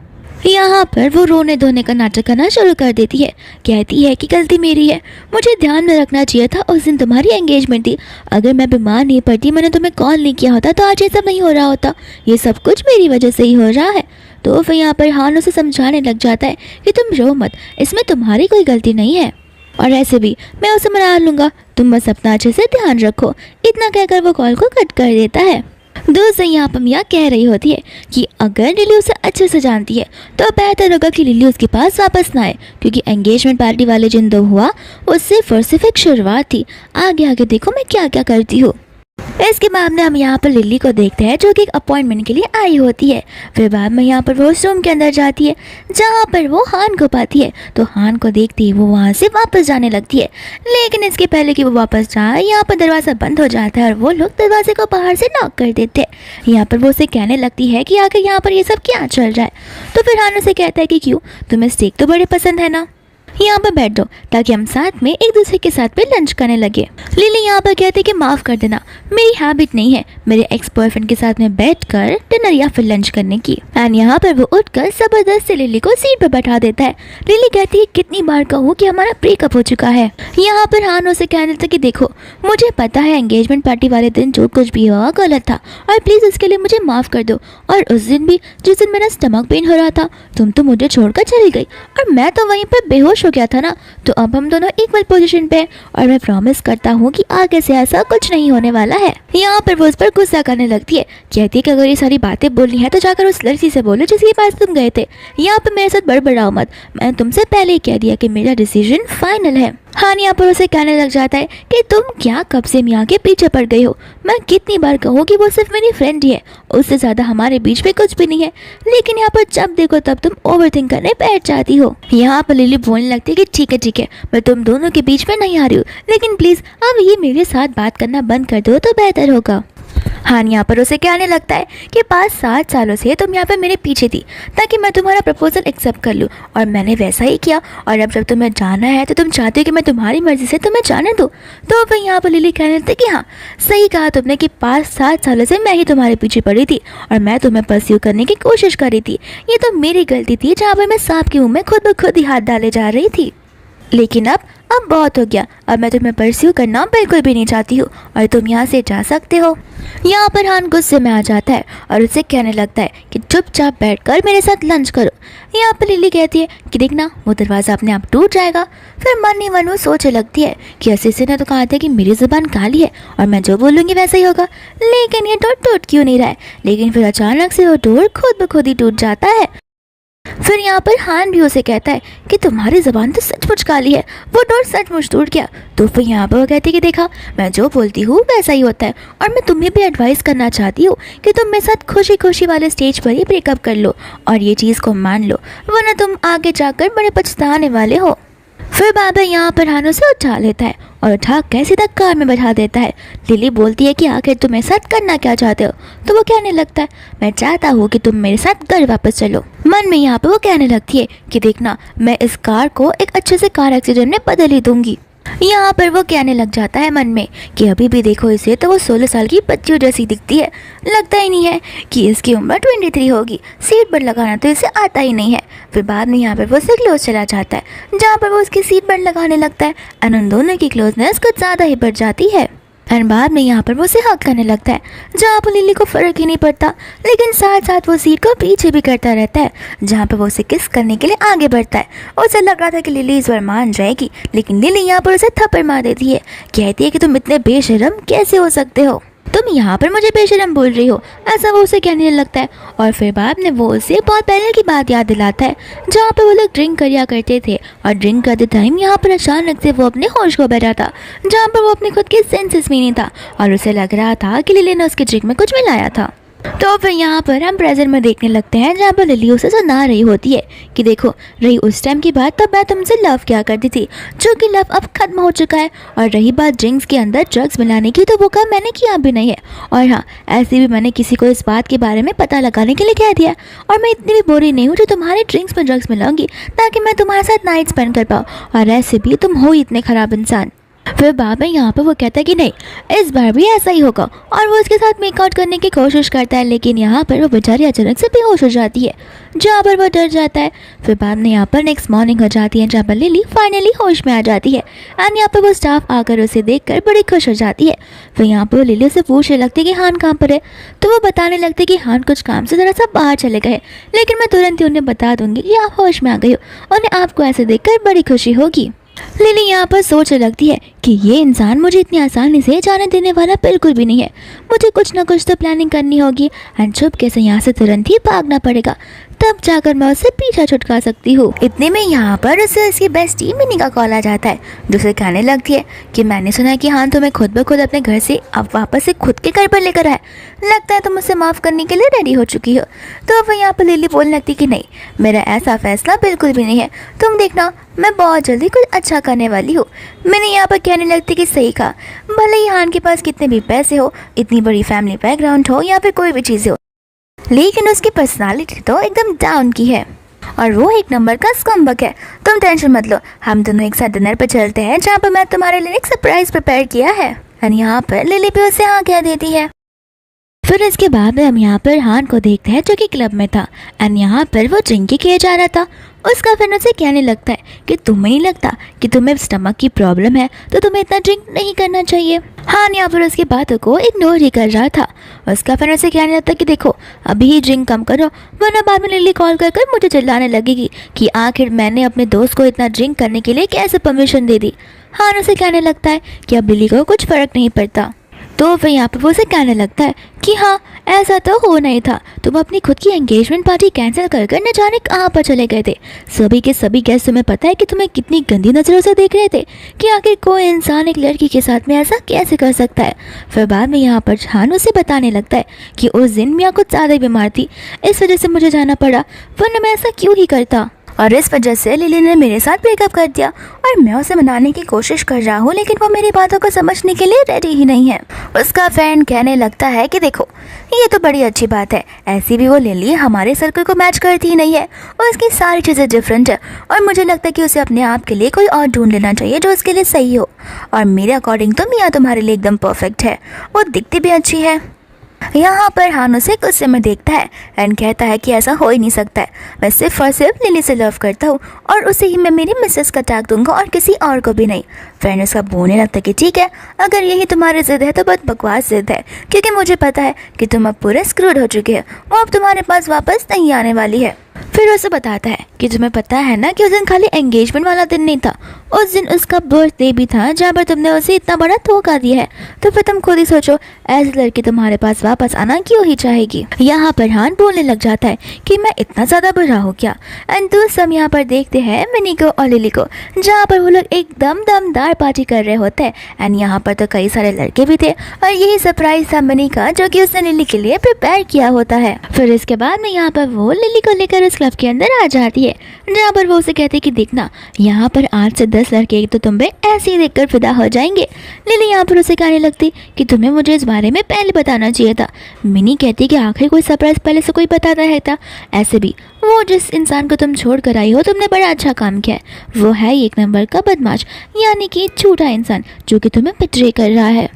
Speaker 1: यहाँ पर वो रोने धोने का नाटक करना शुरू कर देती है, कहती है कि गलती मेरी है, मुझे ध्यान में रखना चाहिए था उस दिन तुम्हारी एंगेजमेंट थी। अगर मैं बीमार नहीं पड़ती, मैंने तुम्हें कॉल नहीं किया होता तो आज ये सब नहीं हो रहा होता, ये सब कुछ मेरी वजह से ही हो रहा है। तो फिर यहाँ पर हान उसे समझाने लग जाता है कि तुम रो मत, इसमें तुम्हारी कोई गलती नहीं है और ऐसे भी मैं उसे मना लूँगा, तुम बस अपना अच्छे से ध्यान रखो। इतना कहकर वो कॉल को कट कर देता है। दूसरी यहाँ पर मिया कह रही होती है कि अगर लिली उसे अच्छे से जानती है तो बेहतर होगा कि लिली उसके पास वापस ना आए, क्योंकि एंगेजमेंट पार्टी वाले दिन दो हुआ उससे सिर्फ एक शुरुआत थी, आगे आगे देखो मैं क्या क्या करती हूँ। इसके बाद में हम यहाँ पर लिली को देखते हैं, जो कि एक अपॉइंटमेंट के लिए आई होती है। फिर बाद में यहाँ पर वो उस रूम के अंदर जाती है, जहाँ पर वो हान को पाती है। तो हान को देखती ही वो वहाँ से वापस जाने लगती है, लेकिन इसके पहले कि वो वापस जाए यहाँ पर दरवाज़ा बंद हो जाता है और वो लोग दरवाजे को बाहर से नॉक कर देते हैं। यहाँ पर वो उसे कहने लगती है कि आखिर यहाँ पर ये सब क्या चल रहा है। तो फिर हान उसे कहता है कि क्यों, तुम्हें स्टेक तो बड़े पसंद है ना, यहाँ पर बैठ जाओ ताकि हम साथ में एक दूसरे के साथ पे लंच करने लगे। लिली यहाँ पर कहते कि माफ़ कर देना, मेरी हैबिट नहीं है मेरे एक्स बॉयफ्रेंड के साथ में बैठकर डिनर या फिर लंच करने की। एंड यहाँ पर वो उठकर जबरदस्ती लिली को सीट पर बैठा देता है। लिली कहती है कितनी बार कहूँ कि हमारा ब्रेकअप हो चुका है। यहाँ पर हान उसे कह देता कि देखो मुझे पता है एंगेजमेंट पार्टी वाले दिन जो कुछ भी हुआ गलत था और प्लीज़ उसके लिए मुझे माफ़ कर दो। और उस दिन भी जिस दिन मेरा स्टमक पेन हो रहा था तुम तो मुझे छोड़कर चली गई और मैं तो वहीं पर बेहोश हो गया था ना। तो अब हम दोनों इक्वल पोजीशन पे हैं और मैं प्रॉमिस करता हूँ कि आगे से ऐसा कुछ नहीं होने वाला है। यहाँ पर वो उस पर गुस्सा करने लगती है, कहती है कि अगर ये सारी बातें बोलनी है तो जाकर उस लड़की से बोलो जिसके पास तुम गए थे, यहाँ पर मेरे साथ बड़बड़ाओ मत, मैंने तुमसे पहले ही कह दिया कि मेरा डिसीजन फाइनल है। हान यहाँ पर उसे कहने लग जाता है कि तुम क्या कब से मियाँ के पीछे पड़ गई हो, मैं कितनी बार कहूँ कि वो सिर्फ मेरी फ्रेंड ही है, उससे ज़्यादा हमारे बीच में कुछ भी नहीं है, लेकिन यहाँ पर जब देखो तब तुम ओवरथिंक करने बैठ जाती हो। यहाँ पर लिली बोलने लगती है कि ठीक है मैं तुम दोनों के बीच में नहीं आ रही हूँ, लेकिन प्लीज़ अब ये मेरे साथ बात करना बंद कर दो तो बेहतर होगा। हान यहाँ पर उसे कहने लगता है कि 5-7 सालों से तुम यहाँ पर मेरे पीछे थी ताकि मैं तुम्हारा प्रपोजल एक्सेप्ट कर लूँ और मैंने वैसा ही किया, और अब जब तुम्हें जाना है तो तुम चाहते हो कि मैं तुम्हारी मर्जी से तुम्हें जाने दूँ। तो फिर यहाँ पर लिली कहने लगती कि हाँ सही कहा तुमने कि 5-7 सालों से मैं ही तुम्हारे पीछे पड़ी थी और मैं तुम्हें परस्यू करने की कोशिश कर रही थी। ये तो मेरी गलती थी जहाँ पर मैं सांप के मुँह में खुद ब खुद ही हाथ डाले जा रही थी, लेकिन अब बहुत हो गया, अब मैं तुम्हें परस्यू करना बिल्कुल भी नहीं चाहती हूँ और तुम यहाँ से जा सकते हो। यहाँ पर हान गुस्से में आ जाता है और उसे कहने लगता है कि चुपचाप बैठकर मेरे साथ लंच करो। यहाँ पर लिली कहती है कि देखना वो दरवाज़ा अपने आप टूट जाएगा। फिर मन ही मन वो सोचने लगती है कि असीसी ने तो कहा था कि मेरी ज़ुबान काली है और मैं जो बोलूँगी वैसा ही होगा, लेकिन ये डोर टूट क्यों नहीं रहा है। लेकिन फिर अचानक से वो डोर खुद ब खुद ही टूट जाता है। फिर यहाँ पर हान भी उसे कहता है कि तुम्हारी ज़बान तो सचमुच काली है, वो डोर सचमुच टूट गया। तो फिर यहाँ पर वो कहती है कि देखा, मैं जो बोलती हूँ वैसा ही होता है, और मैं तुम्हें भी एडवाइस करना चाहती हूँ कि तुम मेरे साथ खुशी खुशी वाले स्टेज पर ही ब्रेकअप कर लो और ये चीज़ को मान लो, वरना तुम आगे जाकर बड़े पछताने वाले हो। फिर बाबा यहाँ पर हानो से उठा लेता है और उठा कर सीधा कार में बैठा देता है। लिली बोलती है कि आखिर तुम मेरे साथ करना क्या चाहते हो? तो वो कहने लगता है, मैं चाहता हूँ कि तुम मेरे साथ घर वापस चलो। मन में यहाँ पर वो कहने लगती है कि देखना, मैं इस कार को एक अच्छे से कार एक्सीडेंट में बदल ही दूंगी। यहाँ पर वो कहने लग जाता है मन में कि अभी भी देखो इसे तो वो 16 साल की बच्चियों जैसी दिखती है, लगता ही नहीं है कि इसकी उम्र 23 होगी। सीट बेल्ट लगाना तो इसे आता ही नहीं है। फिर बाद में यहाँ पर वो उससे क्लोज चला जाता है, जहाँ पर वो उसकी सीट बेल्ट लगाने लगता है और उन दोनों की क्लोजनेस कुछ ज़्यादा ही बढ़ जाती है। एंड बाद में यहाँ पर वो उसे हक करने लगता है, जहाँ पर लिली को फ़र्क ही नहीं पड़ता, लेकिन साथ साथ वो सीट को पीछे भी करता रहता है, जहाँ पर वो उसे किस करने के लिए आगे बढ़ता है। उसे लग रहा था कि लिली इस बार मान जाएगी, लेकिन लिली यहाँ पर उसे थप्पड़ मार देती है, कहती है कि तुम इतने बेशरम कैसे हो सकते हो, तुम यहाँ पर मुझे बेशरम बोल रही हो, ऐसा वो उसे कहने लगता है। और फिर बाद में वो उसे बहुत पहले की बात याद दिलाता है, जहाँ पर वो लोग ड्रिंक किया करते थे, और ड्रिंक करते टाइम यहाँ पर अचानक से वो अपने होश को बैठा था, जहाँ पर वो अपने खुद के सेंसेस में नहीं था, और उसे लग रहा था कि लिली ने उसके ड्रिंक में कुछ मिलाया था। तो फिर यहाँ पर हम प्रेजेंट में देखने लगते हैं, जहाँ पर लिली उसे सुना रही होती है कि देखो, रही उस टाइम की बात तब मैं तुमसे लव किया करती थी, जो कि लव अब खत्म हो चुका है, और रही बात ड्रिंक्स के अंदर ड्रग्स मिलाने की, तो वो काम मैंने किया भी नहीं है, और हाँ, ऐसे भी मैंने किसी को इस बात के बारे में पता लगाने के लिए कह दिया, और मैं इतनी भी बुरी नहीं हूँ जो तुम्हारे ड्रिंक्स में ड्रग्स मिलाऊंगी ताकि मैं तुम्हारे साथ नाइट स्पेंड कर पाऊँ, और ऐसे भी तुम हो इतने ख़राब इंसान। फिर बाबा यहाँ पे वो कहता है कि नहीं, इस बार भी ऐसा ही होगा, और वो उसके साथ मेकआउट करने की कोशिश करता है, लेकिन यहाँ पर वो बेचारी अचानक से बेहोश हो जाती है, जहाँ पर वो डर जाता है। फिर बाद में यहाँ पर नेक्स्ट मॉर्निंग हो जाती है, जहाँ पर लिली फाइनली होश में आ जाती है, एंड यहाँ पर वो स्टाफ आकर उसे देखकर बड़ी खुश हो जाती है। फिर यहाँ पर लिली से पूछने लगती है कि हान कहाँ पर है, तो वो बताने लगते कि हान कुछ काम से ज़रा सा बाहर चले गए, लेकिन मैं तुरंत ही उन्हें बता दूंगी कि आप होश में आ गई हो, उन्हें आपको ऐसे देखकर बड़ी खुशी होगी। लिली यहाँ पर सोचने लगती है कि ये इंसान मुझे इतनी आसानी से जाने देने वाला बिल्कुल भी नहीं है, मुझे कुछ ना कुछ तो प्लानिंग करनी होगी, एंड चुपके से यहाँ से तुरंत ही भागना पड़ेगा, तब जाकर मैं उससे पीछा छुटका सकती हूँ। इतने में यहाँ पर उसे उसकी बेस्टी मिनी का कॉल आ जाता है, जो उसे कहने लगती है कि मैंने सुना है कि हाँ तुम्हें खुद ब खुद अपने घर से अब वापस से खुद के घर पर लेकर आए, लगता है तुम मुझसे माफ़ करने के लिए रेडी हो चुकी हो। तो वह यहाँ पर लिली बोलने लगती कि नहीं, मेरा ऐसा फैसला बिल्कुल भी नहीं है, तुम देखना मैं बहुत जल्दी कुछ अच्छा करने वाली हूँ। मैंने यहाँ पर कहने लगती कि सही कहा, भले ही हान के पास कितने भी पैसे हो, इतनी बड़ी फैमिली बैकग्राउंड हो, या फिर कोई भी चीज़ें हो, लेकिन उसकी पर्सनालिटी तो एकदम डाउन की है, और वो एक नंबर का स्कम्बक है। तुम टेंशन मत लो, हम दोनों एक साथ डिनर पर चलते हैं, जहाँ पर मैं तुम्हारे लिए एक सरप्राइज प्रिपेयर किया है। और यहाँ पर लिली भी उसे हाँ कह देती है। फिर इसके बाद हम यहाँ पर हान को देखते हैं, जो कि क्लब में था, एंड यहाँ पर वो ड्रिंक किए जा रहा था। उसका फ्रेंड उसे कहने लगता है कि तुम्हें नहीं लगता कि तुम्हें स्टमक की प्रॉब्लम है, तो तुम्हें इतना ड्रिंक नहीं करना चाहिए। हान यहाँ पर उसकी बातों को इग्नोर ही कर रहा था। उसका फ्रेंड उसे कहने लगता है कि देखो, अभी ही ड्रिंक कम करो, वरना बाद में लिली कॉल कर कर मुझे चिल्लाने लगेगी कि आखिर मैंने अपने दोस्त को इतना ड्रिंक करने के लिए कैसे परमिशन दे दी। हान उसे कहने लगता है कि अब लिली को कुछ फ़र्क नहीं पड़ता। तो फिर यहाँ पर वो उसे कहने लगता है कि हाँ, ऐसा तो हो नहीं था, तुम अपनी खुद की एंगेजमेंट पार्टी कैंसिल कर कर न जाने कहाँ पर चले गए थे। सभी के सभी गेस्ट तुम्हें पता है कि तुम्हें कितनी गंदी नज़रों से देख रहे थे कि आखिर कोई इंसान एक लड़की के साथ में ऐसा कैसे कर सकता है। फिर बाद में यहाँ पर हान उसे बताने लगता है कि उस दिन मियाँ कुछ ज़्यादा ही बीमार थी, इस वजह से मुझे जाना पड़ा, वरना मैं ऐसा क्यों ही करता, और इस वजह से लिली ने मेरे साथ ब्रेकअप कर दिया, और मैं उसे मनाने की कोशिश कर रहा हूँ, लेकिन वो मेरी बातों को समझने के लिए रेडी ही नहीं है। उसका फ्रेंड कहने लगता है कि देखो, ये तो बड़ी अच्छी बात है, ऐसी भी वो लिली हमारे सर्कल को मैच करती ही नहीं है, और उसकी सारी चीज़ें डिफरेंट है, और मुझे लगता है कि उसे अपने आप के लिए कोई और ढूंढ लेना चाहिए जो उसके लिए सही हो। और मेरे अकॉर्डिंग तो मियाँ तुम्हारे लिए एकदम परफेक्ट है, वो दिखती भी अच्छी है। यहाँ पर हान उसे गुस्से में देखता है एंड कहता है कि ऐसा हो ही नहीं सकता है, मैं सिर्फ और सिर्फ लिली से लव करता हूँ, और उसे ही मैं मेरी मिसेस का टैग दूंगा और किसी और को भी नहीं। फ्रेंड उसका बोलने लगता है कि ठीक है, अगर यही तुम्हारी जिद है तो बहुत बकवास जिद है, क्योंकि मुझे पता है कि तुम अब पूरे स्क्रूड हो चुके हो, वो अब तुम्हारे पास वापस नहीं आने वाली है। फिर उसे बताता है कि तुम्हें पता है ना कि उस दिन खाली एंगेजमेंट वाला दिन नहीं था, उस दिन उसका बर्थडे भी था जहाँ पर तुमने उसे इतना बड़ा धोखा दिया है, तो फिर तुम खुद ही सोचो ऐसी लड़की तुम्हारे पास वापस आना क्यों ही चाहेगी। यहाँ पर हान बोलने लग जाता है कि मैं इतना ज्यादा बुरा हूँ क्या। एंड दोस्त हम यहाँ पर देखते हैं मिनी को और लिली को, जहाँ पर वो लोग एकदम दमदार पार्टी कर रहे होते हैं। एंड यहाँ पर तो कई सारे लड़के भी थे और यही सरप्राइज था मिनी का जो कि उसने लिली के लिए प्रिपेयर किया होता है। फिर इसके बाद में यहाँ पर वो लिली को लेकर उस क्लब के अंदर आ जाती है, जहाँ पर वो उसे कहती है कि देखना यहाँ पर 8 से 10 लड़के तो तुम्हें ऐसे ही देखकर फिदा हो जाएंगे। लिली यहाँ पर उसे कहने लगती कि तुम्हें मुझे इस बारे में पहले बताना चाहिए था। मिनी कहती कि आखिर कोई सरप्राइज पहले से कोई बताता है था। ऐसे भी वो जिस इंसान को तुम छोड़ कर आई हो तुमने बड़ा अच्छा काम किया है, वो है एक नंबर का बदमाश, यानी कि झूठा इंसान जो कि तुम्हें बिट्रे कर रहा है।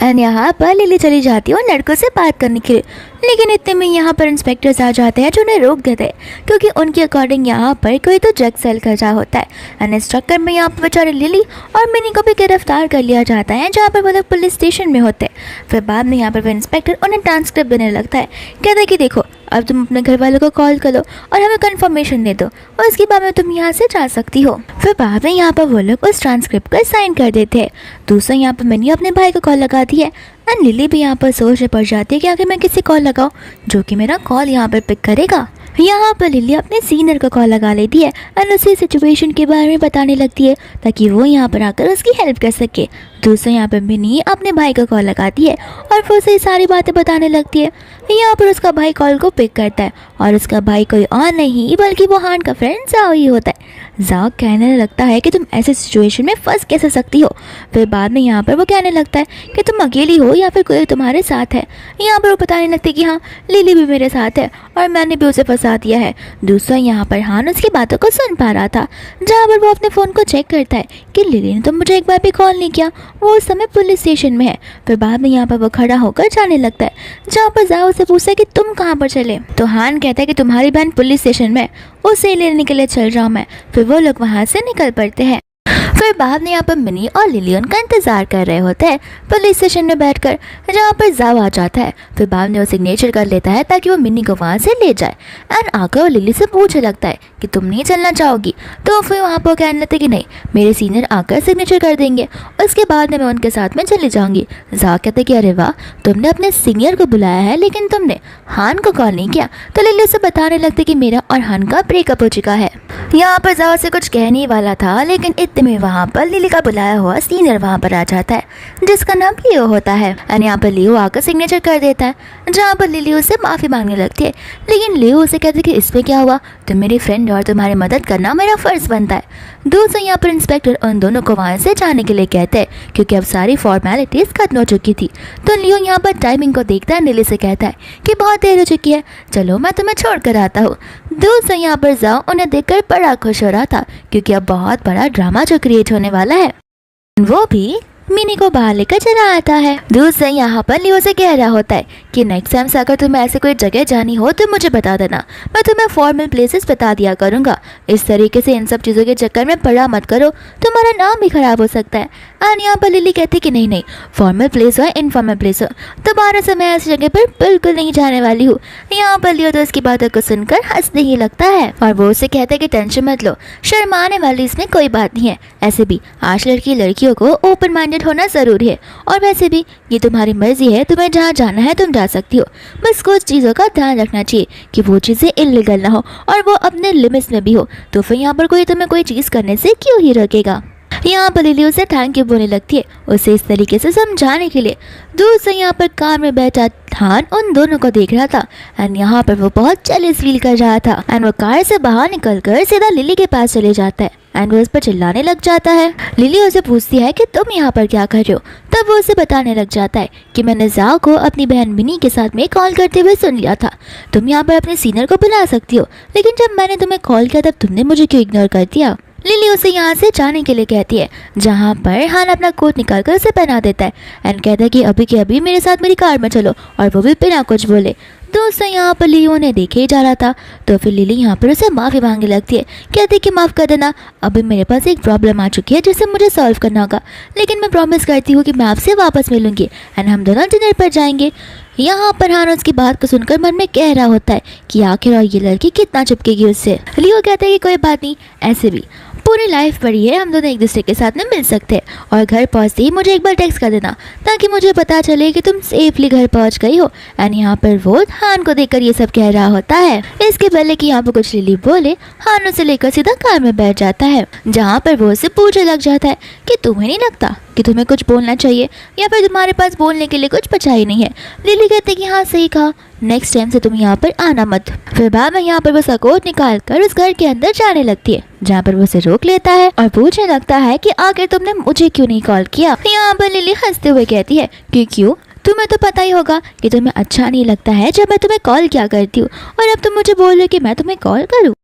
Speaker 1: एंड यहाँ पर लिली चली जाती है और लड़कों से बात करने के लिए, लेकिन इतने में यहाँ पर इंस्पेक्टर्स आ जाते हैं जो उन्हें रोक देते हैं, क्योंकि उनके अकॉर्डिंग यहाँ पर कोई तो ड्रग सेल कर रहा होता है। एंड इस चक्कर में यहाँ पर बेचारे लिली और मिनी को भी गिरफ्तार कर लिया जाता है, जहाँ पर वो लोग पुलिस स्टेशन में होते हैं। फिर बाद में यहाँ पर वो इंस्पेक्टर उन्हें ट्रांसक्रिप्ट देने लगता है, कहता है कि देखो अब तुम अपने घर वालों को कॉल करो और हमें कंफर्मेशन दे दो और उसके बाद में तुम यहाँ से जा सकती हो। फिर बाद में यहाँ पर वो लोग उस ट्रांसक्रिप्ट पर साइन कर देते हैं। दूसरा यहाँ पर मिनी अपने भाई को कॉल लगाती है एंड लिली भी यहाँ पर सोच पड़ जाती है कि आखिर मैं किसी कॉल लगाऊं जो कि मेरा कॉल यहाँ पर पिक करेगा। यहाँ पर लिली अपने सीनियर को कॉल लगा लेती है एंड उसी सिचुएशन के बारे में बताने लगती है ताकि वो यहाँ पर आकर उसकी हेल्प कर सके। दूसरा यहाँ पर मिनी अपने भाई को कॉल लगाती है और फिर उसे सारी बातें बताने लगती है। यहाँ पर उसका भाई कॉल को पिक करता है और उसका भाई कोई और नहीं बल्कि वो हान का फ्रेंड जाओ ही होता है। जाओ कहने लगता है कि तुम ऐसे सिचुएशन में फंस कैसे सकती हो। फिर बाद में यहाँ पर वो कहने लगता है कि तुम अकेली हो या फिर कोई तुम्हारे साथ है। यहाँ पर वो बताने लगती है कि हाँ लिली भी मेरे साथ है और मैंने भी उसे फंसा दिया है। दूसरा यहाँ पर हान उसकी बातों को सुन पा रहा था, जहाँ पर वो अपने फ़ोन को चेक करता है कि लिली ने तो मुझे एक बार भी कॉल नहीं किया, वो उस समय पुलिस स्टेशन में है। फिर बाद में यहाँ पर वो खड़ा होकर जाने लगता है, जहाँ पर जाओ से पूछता है कि तुम कहाँ पर चले। तो हान कहता है कि तुम्हारी बहन पुलिस स्टेशन में, उसे लेने के लिए चल रहा हूँ मैं। फिर वो लोग वहाँ से निकल पड़ते हैं। फिर बाद में यहाँ पर मिनी और लिली उनका इंतजार कर रहे होते हैं पुलिस स्टेशन में बैठकर, जहाँ पर जाओ आ जाता है। फिर बाद में वो सिग्नेचर कर लेता है ताकि वो मिनी को वहाँ से ले जाए। एंड आकर वो लिली से पूछने लगता है कि तुम नहीं चलना चाहोगी। तो फिर वहाँ पर कहने लगते कि नहीं, मेरे सीनियर आकर सिग्नेचर कर देंगे, उसके बाद में मैं उनके साथ में चली जाऊँगी। जा कहते कि अरे वाह, तुमने अपने सीनियर को बुलाया है लेकिन तुमने हान को कॉल नहीं किया। तो लिली उसे बताने लगती कि मेरा और हान का ब्रेकअप हो चुका है। यहाँ पर जाओ से कुछ कहने वाला था, लेकिन इतने में वहाँ पर लिली का बुलाया हुआ सीनियर वहाँ पर आ जाता है, जिसका नाम लियो होता है। और यहाँ पर लियो आकर सिग्नेचर कर देता है, जहाँ पर लिली उसे माफ़ी मांगने लगती है। लेकिन लियो उसे कहते कि इसमें क्या हुआ, तुम मेरी फ्रेंड और तुम्हारी मदद करना मेरा फ़र्ज़ बनता है। दूसरा यहाँ पर इंस्पेक्टर उन दोनों को वहाँ से जाने के लिए कहते हैं, क्योंकि अब सारी फॉर्मेलिटीज़ खत्म हो चुकी थी। तो लियो यहाँ पर टाइमिंग को देखता है, लिली से कहता है कि बहुत देर हो चुकी है, चलो मैं तुम्हें छोड़ कर आता हूँ। दूसरा यहाँ पर जाओ उन्हें देखकर बड़ा खुश हो रहा था, क्योंकि अब बहुत बड़ा ड्रामा जो क्रिएट होने वाला है वो भी मिनी को बाहर लेकर चला आता है। दूसरा यहाँ पर लियो से कह रहा होता है कि नेक्स्ट टाइम से अगर तुम्हें ऐसे कोई जगह जानी हो तो मुझे बता देना, मैं तुम्हें फॉर्मल प्लेसेस बता दिया करूँगा। इस तरीके से इन सब चीज़ों के चक्कर में पड़ा मत करो, तुम्हारा नाम भी खराब हो सकता है। और यहाँ पर लिली कहती कि नहीं, फॉर्मल प्लेस हो इनफॉर्मल प्लेस हो, दोबारा से मैं ऐसी जगह पर बिल्कुल नहीं जाने वाली हूँ। यहाँ पर लियो तो उसकी बातों को सुनकर हंसने ही लगता है और वो उसे कहता है कि टेंशन मत लो, शर्माने वाली इसमें कोई बात नहीं है। ऐसे भी आज लड़कियों को ओपन माइंडेड होना ज़रूरी है, और वैसे भी ये तुम्हारी मर्जी है, तुम्हें जहाँ जाना है तुम जा सकती हो। बस कुछ चीज़ों का ध्यान रखना चाहिए कि वो चीज़ें इलीगल ना हो और वो अपने लिमिट्स में भी हो, तो फिर यहाँ पर कोई तुम्हें कोई चीज़ करने से क्यों ही रोकेगा। यहाँ पर लिली उसे थैंक यू बोलने लगती है, उसे इस तरीके से समझाने के लिए। दूर से यहाँ पर कार में बैठा हान उन दोनों को देख रहा था एंड यहाँ पर वो बहुत जेलस फील कर रहा था। एंड वो कार से बाहर निकलकर सीधा लिली के पास चले जाता है एंड वो उस पर चिल्लाने लग जाता है। लिली उसे पूछती है कि तुम यहाँ पर क्या कर रहे हो। तब वो उसे बताने लग जाता है कि मैंने जाओ को अपनी बहन मिनी के साथ में कॉल करते हुए सुन लिया था, तुम यहाँ पर अपने सीनियर को बुला सकती हो, लेकिन जब मैंने तुम्हें कॉल किया तब तुमने मुझे क्यों इग्नोर कर दिया। लिली उसे यहाँ से जाने के लिए कहती है, जहाँ पर हान अपना कोट निकाल कर उसे पहना देता है एंड कहता है कि अभी के अभी मेरे साथ मेरी कार में चलो, और वो भी बिना कुछ बोले। दोस्तों यहाँ पर लियो ने देखे ही जा रहा था, तो फिर लिली यहाँ पर उसे माफ़ी मांगने लगती है, कहती है कि माफ़ कर देना, अभी मेरे पास एक प्रॉब्लम आ चुकी है जिसे मुझे सॉल्व करना होगा, लेकिन मैं प्रॉमिस करती हूँ कि मैं आपसे वापस मिलूंगी एंड हम दोनों डिनर पर जाएंगे। यहाँ पर हान उसकी बात को सुनकर मन में कह रहा होता है कि आखिर और ये लड़की कितना चिपकेगी उससे। लियो कहता है कि कोई बात नहीं, ऐसे भी पूरी लाइफ पड़ी है, हम दोनों एक दूसरे के साथ में मिल सकते हैं। और घर पहुंचते ही मुझे एक बार टेक्स्ट कर देना ताकि मुझे पता चले कि तुम सेफली घर पहुंच गई हो। एंड यहाँ पर वो हान को देखकर ये सब कह रहा होता है। इसके पहले कि यहाँ पर कुछ लिली बोले, हान उसे लेकर सीधा कार में बैठ जाता है, जहाँ पर वो उसे पूछने लग जाता है कि तुम्हें नहीं लगता कि तुम्हें कुछ बोलना चाहिए, या फिर तुम्हारे पास बोलने के लिए कुछ बचा ही नहीं है। लिली कहते कि हाँ सही कहा, नेक्स्ट टाइम से तुम यहाँ पर आना मत। फिर बाद में यहाँ पर वो सकोट निकाल कर उस घर के अंदर जाने लगती है, जहाँ पर वो उसे रोक लेता है और पूछने लगता है कि आखिर तुमने मुझे क्यों नहीं कॉल किया। यहाँ पर लिली हंसते हुए कहती है कि क्यों, तुम्हें तो पता ही होगा कि तुम्हें अच्छा नहीं लगता है जब मैं तुम्हें कॉल किया करती हूँ, और अब तुम मुझे बोल रहे हो कि मैं तुम्हें कॉल करूँ।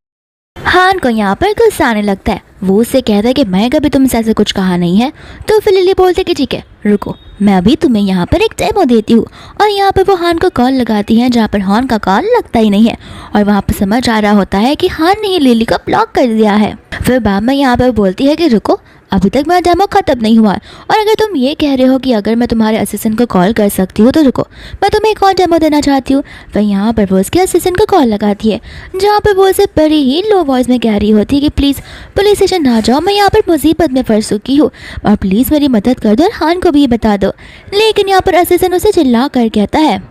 Speaker 1: हान को यहाँ पर गुस्सा आने लगता है। वो उससे कहता है कि मैं कभी तुमसे ऐसा कुछ कहा नहीं है। तो फिर लिली बोलते कि ठीक है रुको, मैं अभी तुम्हें यहाँ पर एक डेमो देती हूँ। और यहाँ पर वो हान को कॉल लगाती है, जहाँ पर हान का कॉल लगता ही नहीं है। और वहाँ पर समझ आ रहा होता है कि हान ने लिली को ब्लॉक कर दिया है। फिर बाद में यहाँ पर बोलती है कि रुको, अभी तक मेरा डेमो खत्म नहीं हुआ है, और अगर तुम ये कह रहे हो कि अगर मैं तुम्हारे असिस्टेंट को कॉल कर सकती हूँ तो रुको, मैं तुम्हें एक और डेमो देना चाहती हूँ। फिर यहाँ पर वो उसके असिस्टेंट को कॉल लगाती है, जहाँ पर वो उसे बड़ी ही लो वॉइस में कह रही होती है कि प्लीज़ पुलिस स्टेशन ना जाओ, मैं यहाँ पर मुसीबत में फंस चुकी हूँ और प्लीज़ मेरी मदद कर दो और हान को भी ये बता दो। लेकिन यहाँ पर असिस्टेंट उसे चिल्ला कर कहता है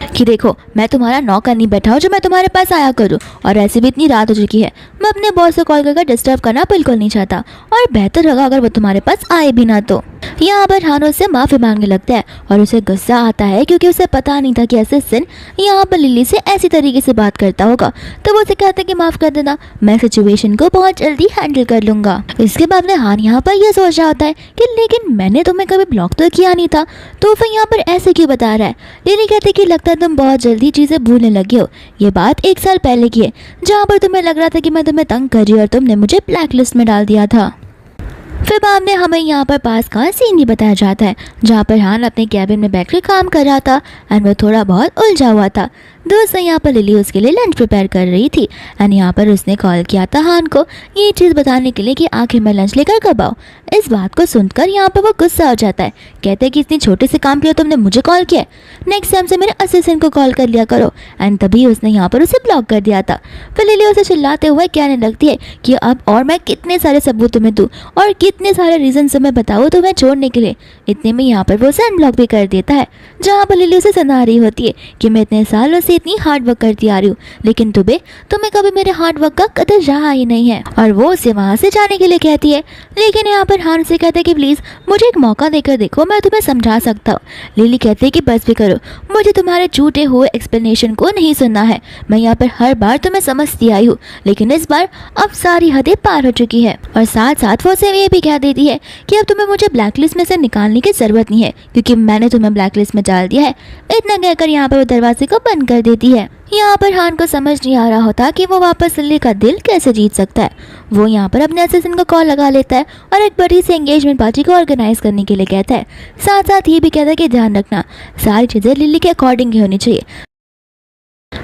Speaker 1: कि देखो, मैं तुम्हारा नौकर नहीं बैठा हूँ जो मैं तुम्हारे पास आया करूँ, और ऐसे भी इतनी रात हो चुकी है, मैं अपने बॉस को कॉल करके डिस्टर्ब करना बिल्कुल नहीं चाहता, और बेहतर होगा अगर वो तुम्हारे पास आए भी ना। तो यहाँ पर हान उससे माफ़ी मांगने लगता है और उसे गुस्सा आता है क्योंकि उसे पता नहीं था कि असिस्टेंट यहाँ पर लिली से ऐसी तरीके से बात करता होगा। तो वो उसे कहता है कि माफ़ कर देना, मैं सिचुएशन को बहुत जल्दी हैंडल कर लूँगा। इसके बाद में हान यहाँ पर यह सोच रहा होता है कि लेकिन मैंने तुम्हें कभी ब्लॉक तो किया नहीं था, तो फिर यहाँ पर ऐसे क्यों बता रहा है। लिली कहती कि लगता है तुम बहुत जल्दी चीज़ें भूलने लगे हो, ये बात 1 साल पहले की है, जहाँ पर तुम्हें लग रहा था कि मैं तुम्हें तंग कर रही और तुमने मुझे ब्लैक लिस्ट में डाल दिया था। फिर बाद में हमें यहाँ पर पास का सीन भी बताया जाता है, जहाँ पर हान अपने कैबिन में बैठकर काम कर रहा था एंड वो थोड़ा बहुत उलझा हुआ था। दोस्तों यहाँ पर लिली उसके लिए लंच प्रिपेयर कर रही थी एंड यहाँ पर उसने कॉल किया था हान को ये चीज़ बताने के लिए कि आखिर मैं लंच लेकर कब आऊँ। इस बात को सुनकर यहाँ पर वो गुस्सा हो जाता है, कहते हैं कि इतनी छोटे से काम के लिए तुमने मुझे कॉल किया, नेक्स्ट टाइम से मेरे असिस्टेंट को कॉल कर लिया करो। एंड तभी उसने यहाँ पर उसे ब्लॉक कर दिया था। फिर लिली उसे चिल्लाते हुए कहने लगती है कि अब और मैं कितने सारे सबूत तुम्हें दूँ और कितने सारे रीजन तुम्हें बताऊँ तुम्हें छोड़ने के लिए। इतने में यहाँ पर वो उसे अनब्लॉक भी कर देता है, जहाँ पर लिली उसे सुना रही होती है कि मैं इतने सालों से इतनी हार्ड वर्क करती आ रही हूँ, लेकिन तुम्हें कभी मेरे हार्ड वर्क का कदर रहा ही नहीं है। और वो उसे वहाँ से जाने के लिए कहती है, लेकिन यहाँ पर हान से कहते हैं कि प्लीज़ मुझे एक मौका देकर देखो, मैं तुम्हें समझा सकता हूँ। लिली कहती है कि बस भी करो, मुझे तुम्हारे झूठे हुए एक्सप्लेनेशन को नहीं सुनना है। मैं यहाँ पर हर बार तुम्हें समझती आई हूँ, लेकिन इस बार अब सारी हदें पार हो चुकी है। और साथ साथ वो उसे ये भी कह देती है कि अब तुम्हें मुझे ब्लैकलिस्ट में से निकालने की ज़रूरत नहीं है, क्योंकि मैंने तुम्हें ब्लैकलिस्ट में डाल दिया है। इतना कहकर यहाँ पर वो दरवाजे को बंद कर देती है। यहाँ पर हान को समझ नहीं आ रहा होता कि वो वापस लिली का दिल कैसे जीत सकता है। वो यहाँ पर अपने असिस्टेंट को कॉल लगा लेता है और एक बड़ी सी एंगेजमेंट पार्टी को ऑर्गेनाइज करने के लिए कहता है। साथ साथ ये भी कहता है कि ध्यान रखना सारी चीज़ें लिली के अकॉर्डिंग ही होनी चाहिए,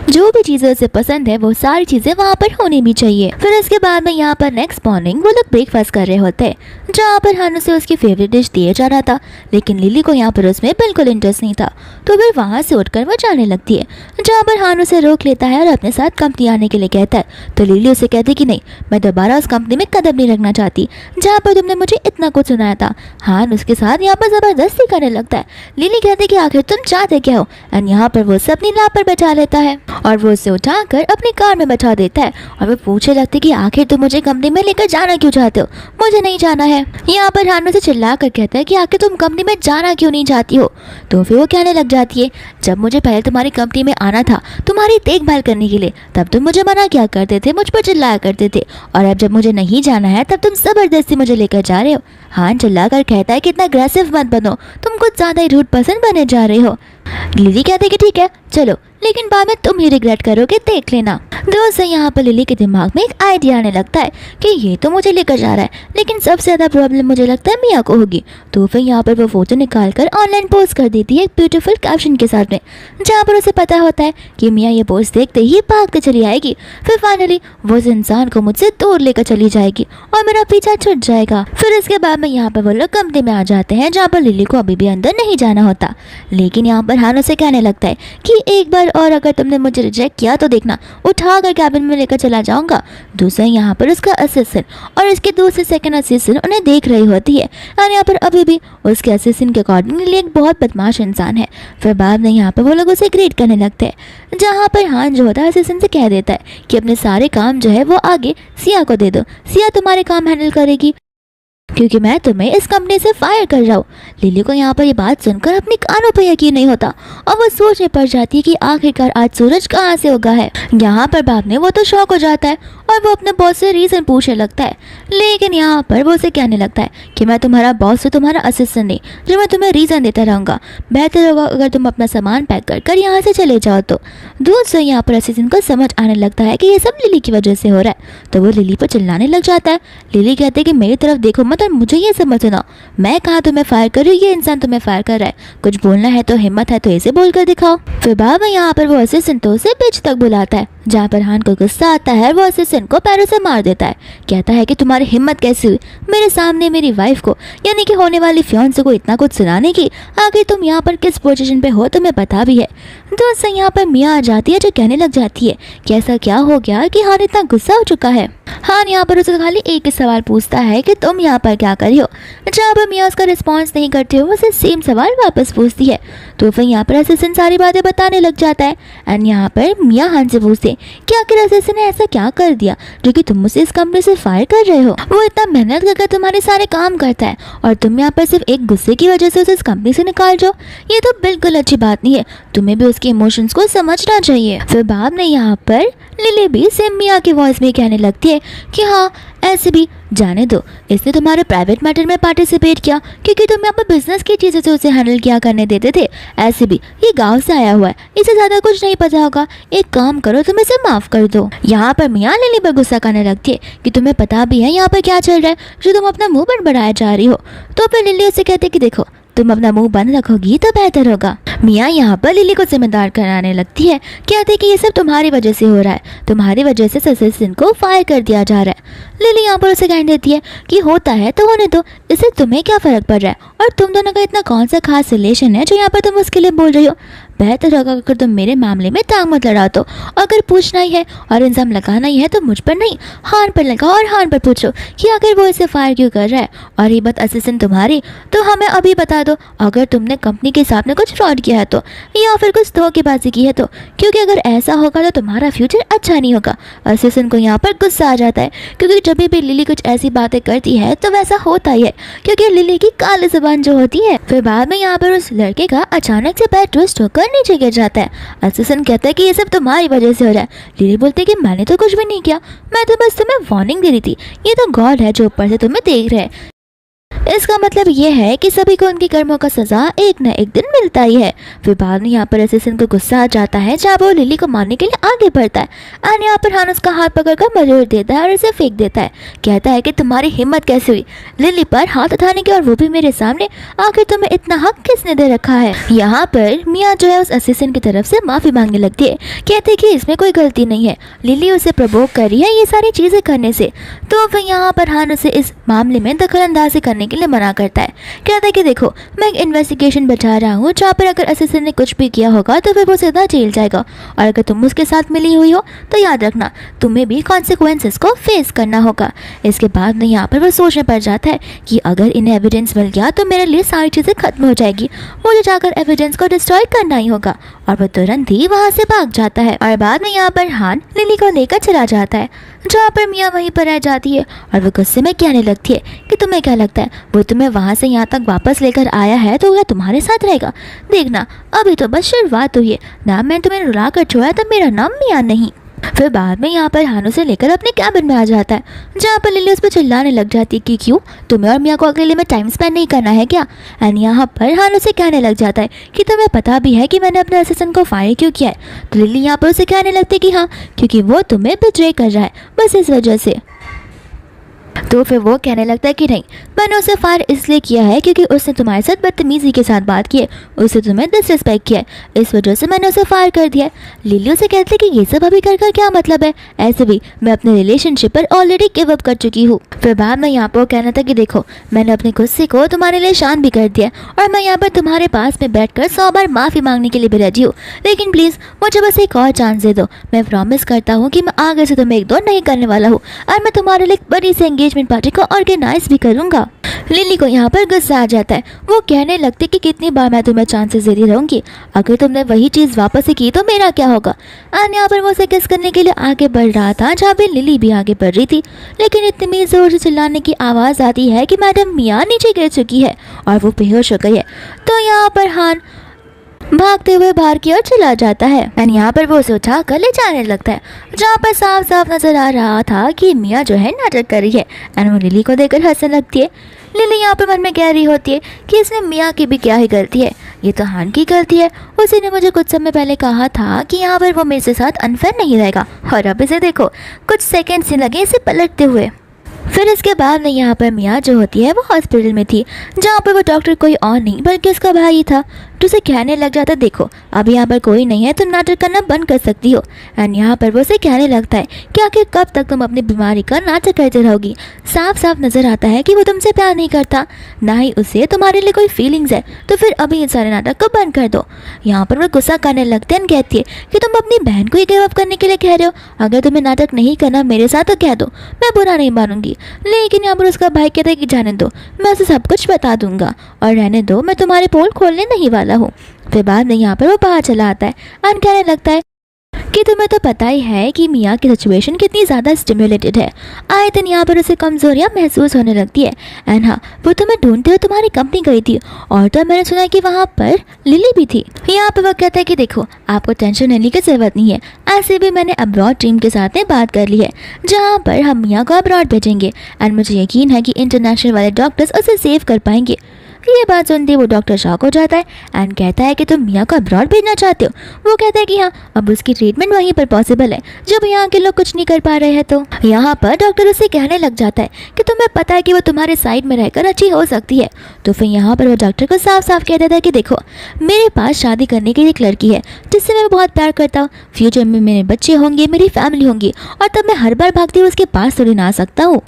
Speaker 1: जो भी चीज़ें उसे पसंद है वो सारी चीज़ें वहाँ पर होनी भी चाहिए। फिर इसके बाद में यहाँ पर नेक्स्ट मॉर्निंग वो लोग ब्रेकफास्ट कर रहे होते हैं, जहाँ पर हान से उसकी फेवरेट डिश दिया जा रहा था, लेकिन लिली को यहाँ पर उसमें बिल्कुल इंटरेस्ट नहीं था। तो फिर वहाँ से उठकर वो जाने लगती है, जहाँ पर हान उसे रोक लेता है और अपने साथ कंपनी आने के लिए कहता है। तो लिली उसे कहती कि नहीं, मैं दोबारा उस कंपनी में कदम नहीं रखना चाहती जहाँ पर तुमने मुझे इतना कुछ सुनाया था। हान उसके साथ यहाँ पर ज़बरदस्ती करने लगता है। लिली कहती कि आखिर तुम चाहते क्या हो, एंड यहाँ पर वो उसे अपनी लाभ पर बचा लेता है और वो उसे उठाकर अपनी कार में बैठा देता है। और वो पूछने लगती कि आखिर तुम मुझे कंपनी में लेकर जाना क्यों चाहते हो, मुझे नहीं जाना है। यहाँ पर हान उसे चिल्ला कर कहता है कि आखिर तुम कंपनी में जाना क्यों नहीं चाहती हो। तो फिर वो कहने लग जाती है, जब मुझे पहले तुम्हारी कंपनी में आना था तुम्हारी देखभाल करने के लिए, तब तुम मुझे मना किया करते थे, मुझ पर चिल्लाया करते थे, और अब जब मुझे नहीं जाना है तब तुम जबरदस्ती मुझे लेकर जा रहे हो। हान चिल्ला कर कहता है कि इतना अग्रेसिव मत बनो, तुम कुछ ज़्यादा ही रूड पर्सन बने जा रहे हो। लिली कहते कि ठीक है चलो, लेकिन बाद में तुम ही रिग्रेट करोगे, देख लेना। दोस्तों यहाँ पर लिली के दिमाग में एक आइडिया आने लगता है कि ये तो मुझे लेकर जा रहा है, लेकिन सबसे ज़्यादा प्रॉब्लम मुझे लगता है मिया को होगी। तो फिर यहाँ पर वो फोटो निकाल कर ऑनलाइन पोस्ट कर देती है एक ब्यूटीफुल कैप्शन के साथ में, जहाँ पर उसे पता होता है कि मिया ये पोस्ट देखते ही भाग कर चली आएगी। फिर फाइनली वो उस इंसान को मुझसे दूर लेकर चली जाएगी और मेरा पीछा छूट जाएगा। फिर इसके बाद में यहाँ पर वो लोग कंपनी में आ जाते हैं, जहाँ पर लिली को अभी भी अंदर नहीं जाना होता। लेकिन यहाँ पर हान उसे कहने लगता है कि एक बार और अगर तुमने मुझे रिजेक्ट किया तो देखना, उठा उठाकर कैबिन में लेकर चला जाऊंगा। दूसरा यहाँ पर उसका असिस्टेंट और उसके दूसरे सेकंड असिस्टेंट उन्हें देख रही होती है और यहाँ पर अभी भी उसके असिस्टेंट के अकॉर्डिंग लिली एक बहुत बदमाश इंसान है। फिर बाद में यहाँ पर वो लोग उसे ग्रीट करने लगते हैं, जहाँ पर हान जो होता है असिस्टेंट से कह देता है कि अपने सारे काम जो है वो आगे सिया को दे दो, सिया तुम्हारे काम हैंडल करेगी क्योंकि मैं तुम्हें इस कंपनी से फायर कर रहा हूँ। लिली को यहाँ पर ये बात सुनकर अपने कानों पर यकीन नहीं होता और वो सोचने पड़ जाती है कि आखिरकार आज सूरज कहाँ से उगा है। यहाँ पर बाद में वो तो शॉक हो जाता है और वो अपने बॉस से रीज़न पूछने लगता है, लेकिन यहाँ पर वो उसे कहने लगता है कि मैं तुम्हारा बॉस हूँ, तुम्हारा असिस्टेंट नहीं जो मैं तुम्हें रीज़न देता रहूँगा। बेहतर होगा अगर तुम अपना सामान पैक कर यहाँ से चले जाओ। तो दूर से यहाँ पर असिस्टेंट को समझ आने लगता है कि ये सब लिली की वजह से हो रहा है, तो वो लिली पर चिल्लाने लग जाता है। लिली कहते हैं कि मेरी तरफ देखो मत और मुझे ये समझना, मैं कहाँ तुम्हें फायर कर रही हूँ, ये इंसान तुम्हें फायर कर रहा है। कुछ बोलना है तो हिम्मत है तो इसे बोल कर दिखाओ। फिर बाद में यहाँ पर वो असिस्टेंट तो उसे पिच तक बुलाता है, जहाँ पर हान को गुस्सा आता है। वो असिस्टेंट को पैरों से मार देता है, कहता है कि तुम्हारी हिम्मत कैसी हुई मेरे सामने मेरी वाइफ को यानी कि होने वाली फियांसे को इतना कुछ सुनाने की। आगे तुम यहाँ पर किस पोजीशन पे हो तुम्हें पता भी है। दोस्तों यहाँ पर मियाँ आ जाती है जो कहने लग जाती है कि ऐसा क्या हो गया कि हान इतना गुस्सा हो चुका है। हान यहाँ पर उसे खाली एक ही सवाल पूछता है कि तुम यहाँ पर क्या कर रही हो। जहाँ पर मियाँ उसका रिस्पॉन्स नहीं करते हो उसे सेम सवाल वापस पूछती है, तो फिर यहाँ पर असिस्टेंट सारी बातें बताने लग जाता है। एंड यहाँ पर मियाँ हान से पूछते कि आखिर असिस्टेंट ने ऐसा क्या कर दिया जो कि तुम मुझे इस कंपनी से फायर कर रहे हो। वो इतना मेहनत करके तुम्हारे सारे काम करता है और तुम यहाँ पर सिर्फ एक गुस्से की वजह से उसे इस कंपनी से निकाल जाओ, ये तो बिल्कुल अच्छी बात नहीं है। तुम्हें भी उसके इमोशंस को समझना चाहिए। फिर बाद में यहाँ पर लिली भी सेम मियाँ की वॉइस में कहने लगती है कि हाँ ऐसे भी जाने दो, इसने तुम्हारे प्राइवेट मैटर में पार्टिसिपेट किया क्योंकि तुम यहाँ पर बिजनेस की चीज़ें से उसे हैंडल किया करने देते थे। ऐसे भी ये गांव से आया हुआ है, इसे ज़्यादा कुछ नहीं पता होगा। एक काम करो तुम इसे माफ़ कर दो। यहाँ पर मियाँ लिली पर गुस्सा करने लगती है कि तुम्हें पता भी है यहाँ पर क्या चल रहा है जो तुम अपना मुँह बढ़ाया जा रही हो। तो फिर लिली उसे कहते कि देखो तुम अपना मुंह बंद रखोगी तो बेहतर होगा। मियाँ यहाँ पर लिली को जिम्मेदार कराने लगती है, कहते कि ये सब तुम्हारी वजह से हो रहा है, तुम्हारी वजह से असिस्टेंट को फायर कर दिया जा रहा है। लिली यहाँ पर उसे कहने देती है कि होता है तो होने दो, इससे तुम्हें क्या फ़र्क पड़ रहा है और तुम दोनों का इतना कौन सा खास रिलेशन है जो यहाँ पर तुम उसके लिए बोल रही हो। बेहतर होगा अगर तुम मेरे मामले में टांग मत लड़ा। तो अगर पूछना ही है और इल्ज़ाम लगाना ही है तो मुझ पर नहीं हान पर लगाओ और हान पर पूछो कि आखिर वो इसे फायर क्यों कर रहा है। और ये बात असिस्टेंट तुम्हारी तो हमें अभी बता दो अगर तुमने कंपनी के साथ में कुछ फ्रॉड किया है तो या फिर कुछ धोखेबाजी की है तो, क्योंकि अगर ऐसा होगा तो तुम्हारा फ्यूचर अच्छा नहीं होगा। असिस्टेंट को यहाँ पर गुस्सा आ जाता है क्योंकि जब भी लिली कुछ ऐसी बातें करती है तो वैसा होता ही है क्योंकि लिली की काली जुबान जो होती है। फिर बाद में यहाँ पर उस लड़के का अचानक से पैर ट्विस्ट होकर नीचे गिर जाता है। असिस्टेंट कहता है कि ये सब तुम्हारी वजह से हो रहा है। लिली बोलती है कि मैंने तो कुछ भी नहीं किया, मैं तो बस तुम्हें वार्निंग दे रही थी, ये तो गॉड है जो ऊपर से तुम्हें देख रहे हैं। इसका मतलब ये है कि सभी को उनके कर्मों का सजा एक न एक दिन मिलता ही है। फिर बाद में यहाँ पर असिस्टेंट को गुस्सा आ जाता है जहाँ वो लिली को मारने के लिए आगे बढ़ता है और यहाँ पर हान उसका हाथ पकड़कर मरोड़ देता है और इसे फेंक देता है। कहता है कि तुम्हारी हिम्मत कैसे हुई लिली पर हाथ उठाने की और वो भी मेरे सामने, आखिर तुम्हें इतना हक किसने दे रखा है। यहाँ पर मियाँ जो है उस असिस्टेंट की तरफ से माफ़ी मांगने लगती है, कहते हैं कि इसमें कोई गलती नहीं है, लिली उसे प्रवोक कर रही है ये सारी चीज़ें करने से। तो फिर यहाँ पर हान उसे इस मामले में दखलंदाजी करने के लिए मना करता है, कहता है कि देखो मैं एक इन्वेस्टिगेशन बचा रहा हूँ जहाँ पर अगर असिस्टेंट ने कुछ भी किया होगा तो फिर वो सीधा जेल जाएगा और अगर तुम उसके साथ मिली हुई हो तो याद रखना तुम्हें भी कॉन्सिक्वेंसेस को फेस करना होगा। इसके बाद में यहाँ पर वो सोचने पड़ जाता है कि अगर इन्हें एविडेंस मिल गया तो मेरे लिए सारी चीज़ें खत्म हो जाएगी, मुझे जाकर एविडेंस को डिस्ट्रॉय करना ही होगा। और वो तुरंत ही वहाँ से भाग जाता है और बाद में यहाँ पर हान लिली को लेकर चला जाता है, जहाँ पर मियाँ वहीं पर रह जाती है और वो गुस्से में कहने लगती है कि तुम्हें क्या लगता है वो तुम्हें वहाँ से यहाँ तक वापस लेकर आया है तो वह तुम्हारे साथ रहेगा। देखना अभी तो बस शुरुआत हुई है ना, मैं तुम्हें रुला कर छोड़ा तो मेरा नाम मियाँ नहीं। फिर बाद में यहाँ पर हान उसे लेकर अपने कैबिन में आ जाता है, जहाँ पर लिली उस पर चिल्लाने लग जाती है कि क्यों तुम्हें और मियाँ को अकेले में टाइम स्पेंड नहीं करना है क्या। एंड यहाँ पर हान उसे कहने लग जाता है कि तुम्हें पता भी है कि मैंने अपने असिस्टेंट को फायर क्यों किया है। तो लिली यहाँ पर उसे कहने लगती है कि हाँ क्योंकि वो तुम्हें बिट्रे कर रहा है, बस इस वजह से। तो फिर वो कहने लगता है कि नहीं, मैंने उसे फायर इसलिए किया है क्योंकि उसने तुम्हारे साथ बदतमीजी के साथ बात की है, उसने तुम्हें डिसरिस्पेक्ट किया है, इस वजह से मैंने उसे फायर कर दिया है। लिली उसे कहती है कि ये सब अभी कर क्या मतलब है, ऐसे भी मैं अपने रिलेशनशिप पर ऑलरेडी गिव अप कर चुकी हूँ। फिर बाद में यहाँ पर कहना था कि देखो, मैंने अपने गुस्से को तुम्हारे लिए शांत भी कर दिया और मैं यहाँ पर तुम्हारे पास में बैठकर 100 बार माफ़ी मांगने के लिए भी रेडी हूँ, लेकिन प्लीज़ मुझे बस एक और चांस दे दो। मैं प्रॉमिस करता हूँ कि मैं आगे से तुम्हें इग्नोर नहीं करने वाला हूँ और मैं तुम्हारे लिए बड़ी सी एंगेजमेंट पार्टी को ऑर्गेनाइज भी करूँगा। लिली को यहाँ पर गुस्सा आ जाता है। वो कहने लगती कि कितनी बार मैं तुम्हें चांसेस देती रहूंगी, अगर तुमने वही चीज़ वापस से की तो मेरा क्या होगा। और यहाँ पर वो उसे किस करने के लिए आगे बढ़ रहा था, जहाँ पे लिली भी आगे बढ़ रही थी, लेकिन इतनी जोर से चिल्लाने की आवाज़ आती है कि मैडम मिया नीचे गिर चुकी है और वो बेहोश हो गई है। तो यहाँ पर हान भागते हुए बाहर की ओर चला जाता है एंड यहाँ पर वो उसे उठा कर ले जाने लगता है, जहाँ पर साफ साफ नजर आ रहा था कि मिया जो है नाटक कर रही है एंड वो लिली को देखकर हंसने लगती है। लिली यहाँ पर मन में कह रही होती है कि इसमें मिया की भी क्या ही गलती है, ये तो हान की गलती है। उसी ने मुझे कुछ समय पहले कहा था कि यहाँ पर वो मेरे साथ अनफेयर नहीं रहेगा और अब इसे देखो, कुछ सेकेंड से लगे इसे पलटते हुए। फिर इसके बाद में यहाँ पर मिया जो होती है वो हॉस्पिटल में थी, जहाँ पर वो डॉक्टर कोई और नहीं बल्कि उसका भाई था, जो उसे कहने लग जाता है देखो अब यहाँ पर कोई नहीं है, तुम नाटक करना बंद कर सकती हो। एंड यहाँ पर वो उसे कहने लगता है कि आखिर कब तक तुम अपनी बीमारी का नाटक करते रहोगी। साफ साफ नजर आता है कि वो तुमसे प्यार नहीं करता, ना ही उसे तुम्हारे लिए कोई फीलिंग्स है, तो फिर अभी ये सारे नाटक को बंद कर दो। यहाँ पर वो गुस्सा करने लगते हैं, कहती है कि तुम अपनी बहन को ही गिव अप करने के लिए कह रहे हो, अगर तुम्हें नाटक नहीं करना मेरे साथ तो कह दो, मैं बुरा नहीं मानूंगी। लेकिन यहाँ पर उसका भाई कहता है कि जाने दो, मैं उसे सब कुछ बता दूंगा और रहने दो, मैं तुम्हारे पोल खोलने नहीं वाला हूँ। फिर बाद में यहाँ पर वो बाहर चला आता है और कहने लगता है कि तुम्हें तो पता ही है कि मिया की सिचुएशन कितनी ज़्यादा स्टिमुलेटेड है, आए दिन यहाँ पर उसे कमजोरियाँ महसूस होने लगती है। एंड हाँ, वो तुम्हें ढूंढते हुए तुम्हारी कंपनी गई थी और तो मैंने सुना कि वहाँ पर लिली भी थी। यहाँ पर वो कहता है कि देखो आपको टेंशन लेने की ज़रूरत नहीं है, ऐसे भी मैंने अब्रॉड टीम के साथ में बात कर ली है, जहाँ पर हम मिया को अब्रॉड भेजेंगे एंड मुझे यकीन है कि इंटरनेशनल वाले डॉक्टर्स उसे सेव कर पाएंगे। ये बात सुनते वो डॉक्टर शॉक हो जाता है एंड कहता है कि तुम मिया को अब्रॉड भेजना चाहते हो। वो कहता है कि हाँ, अब उसकी ट्रीटमेंट वहीं पर पॉसिबल है जब यहाँ के लोग कुछ नहीं कर पा रहे हैं। तो यहाँ पर डॉक्टर उससे कहने लग जाता है कि तुम्हें पता है कि वो तुम्हारे साइड में रहकर अच्छी हो सकती है। तो फिर यहाँ पर वो डॉक्टर को साफ साफ कह देता है कि देखो मेरे पास शादी करने की एक लड़की है जिससे मैं बहुत प्यार करता हूँ, फ्यूचर में मेरे बच्चे होंगे, मेरी फैमिली होंगी और तब मैं हर बार भागती हुई उसके पास थोड़ी ना आ सकता हूँ।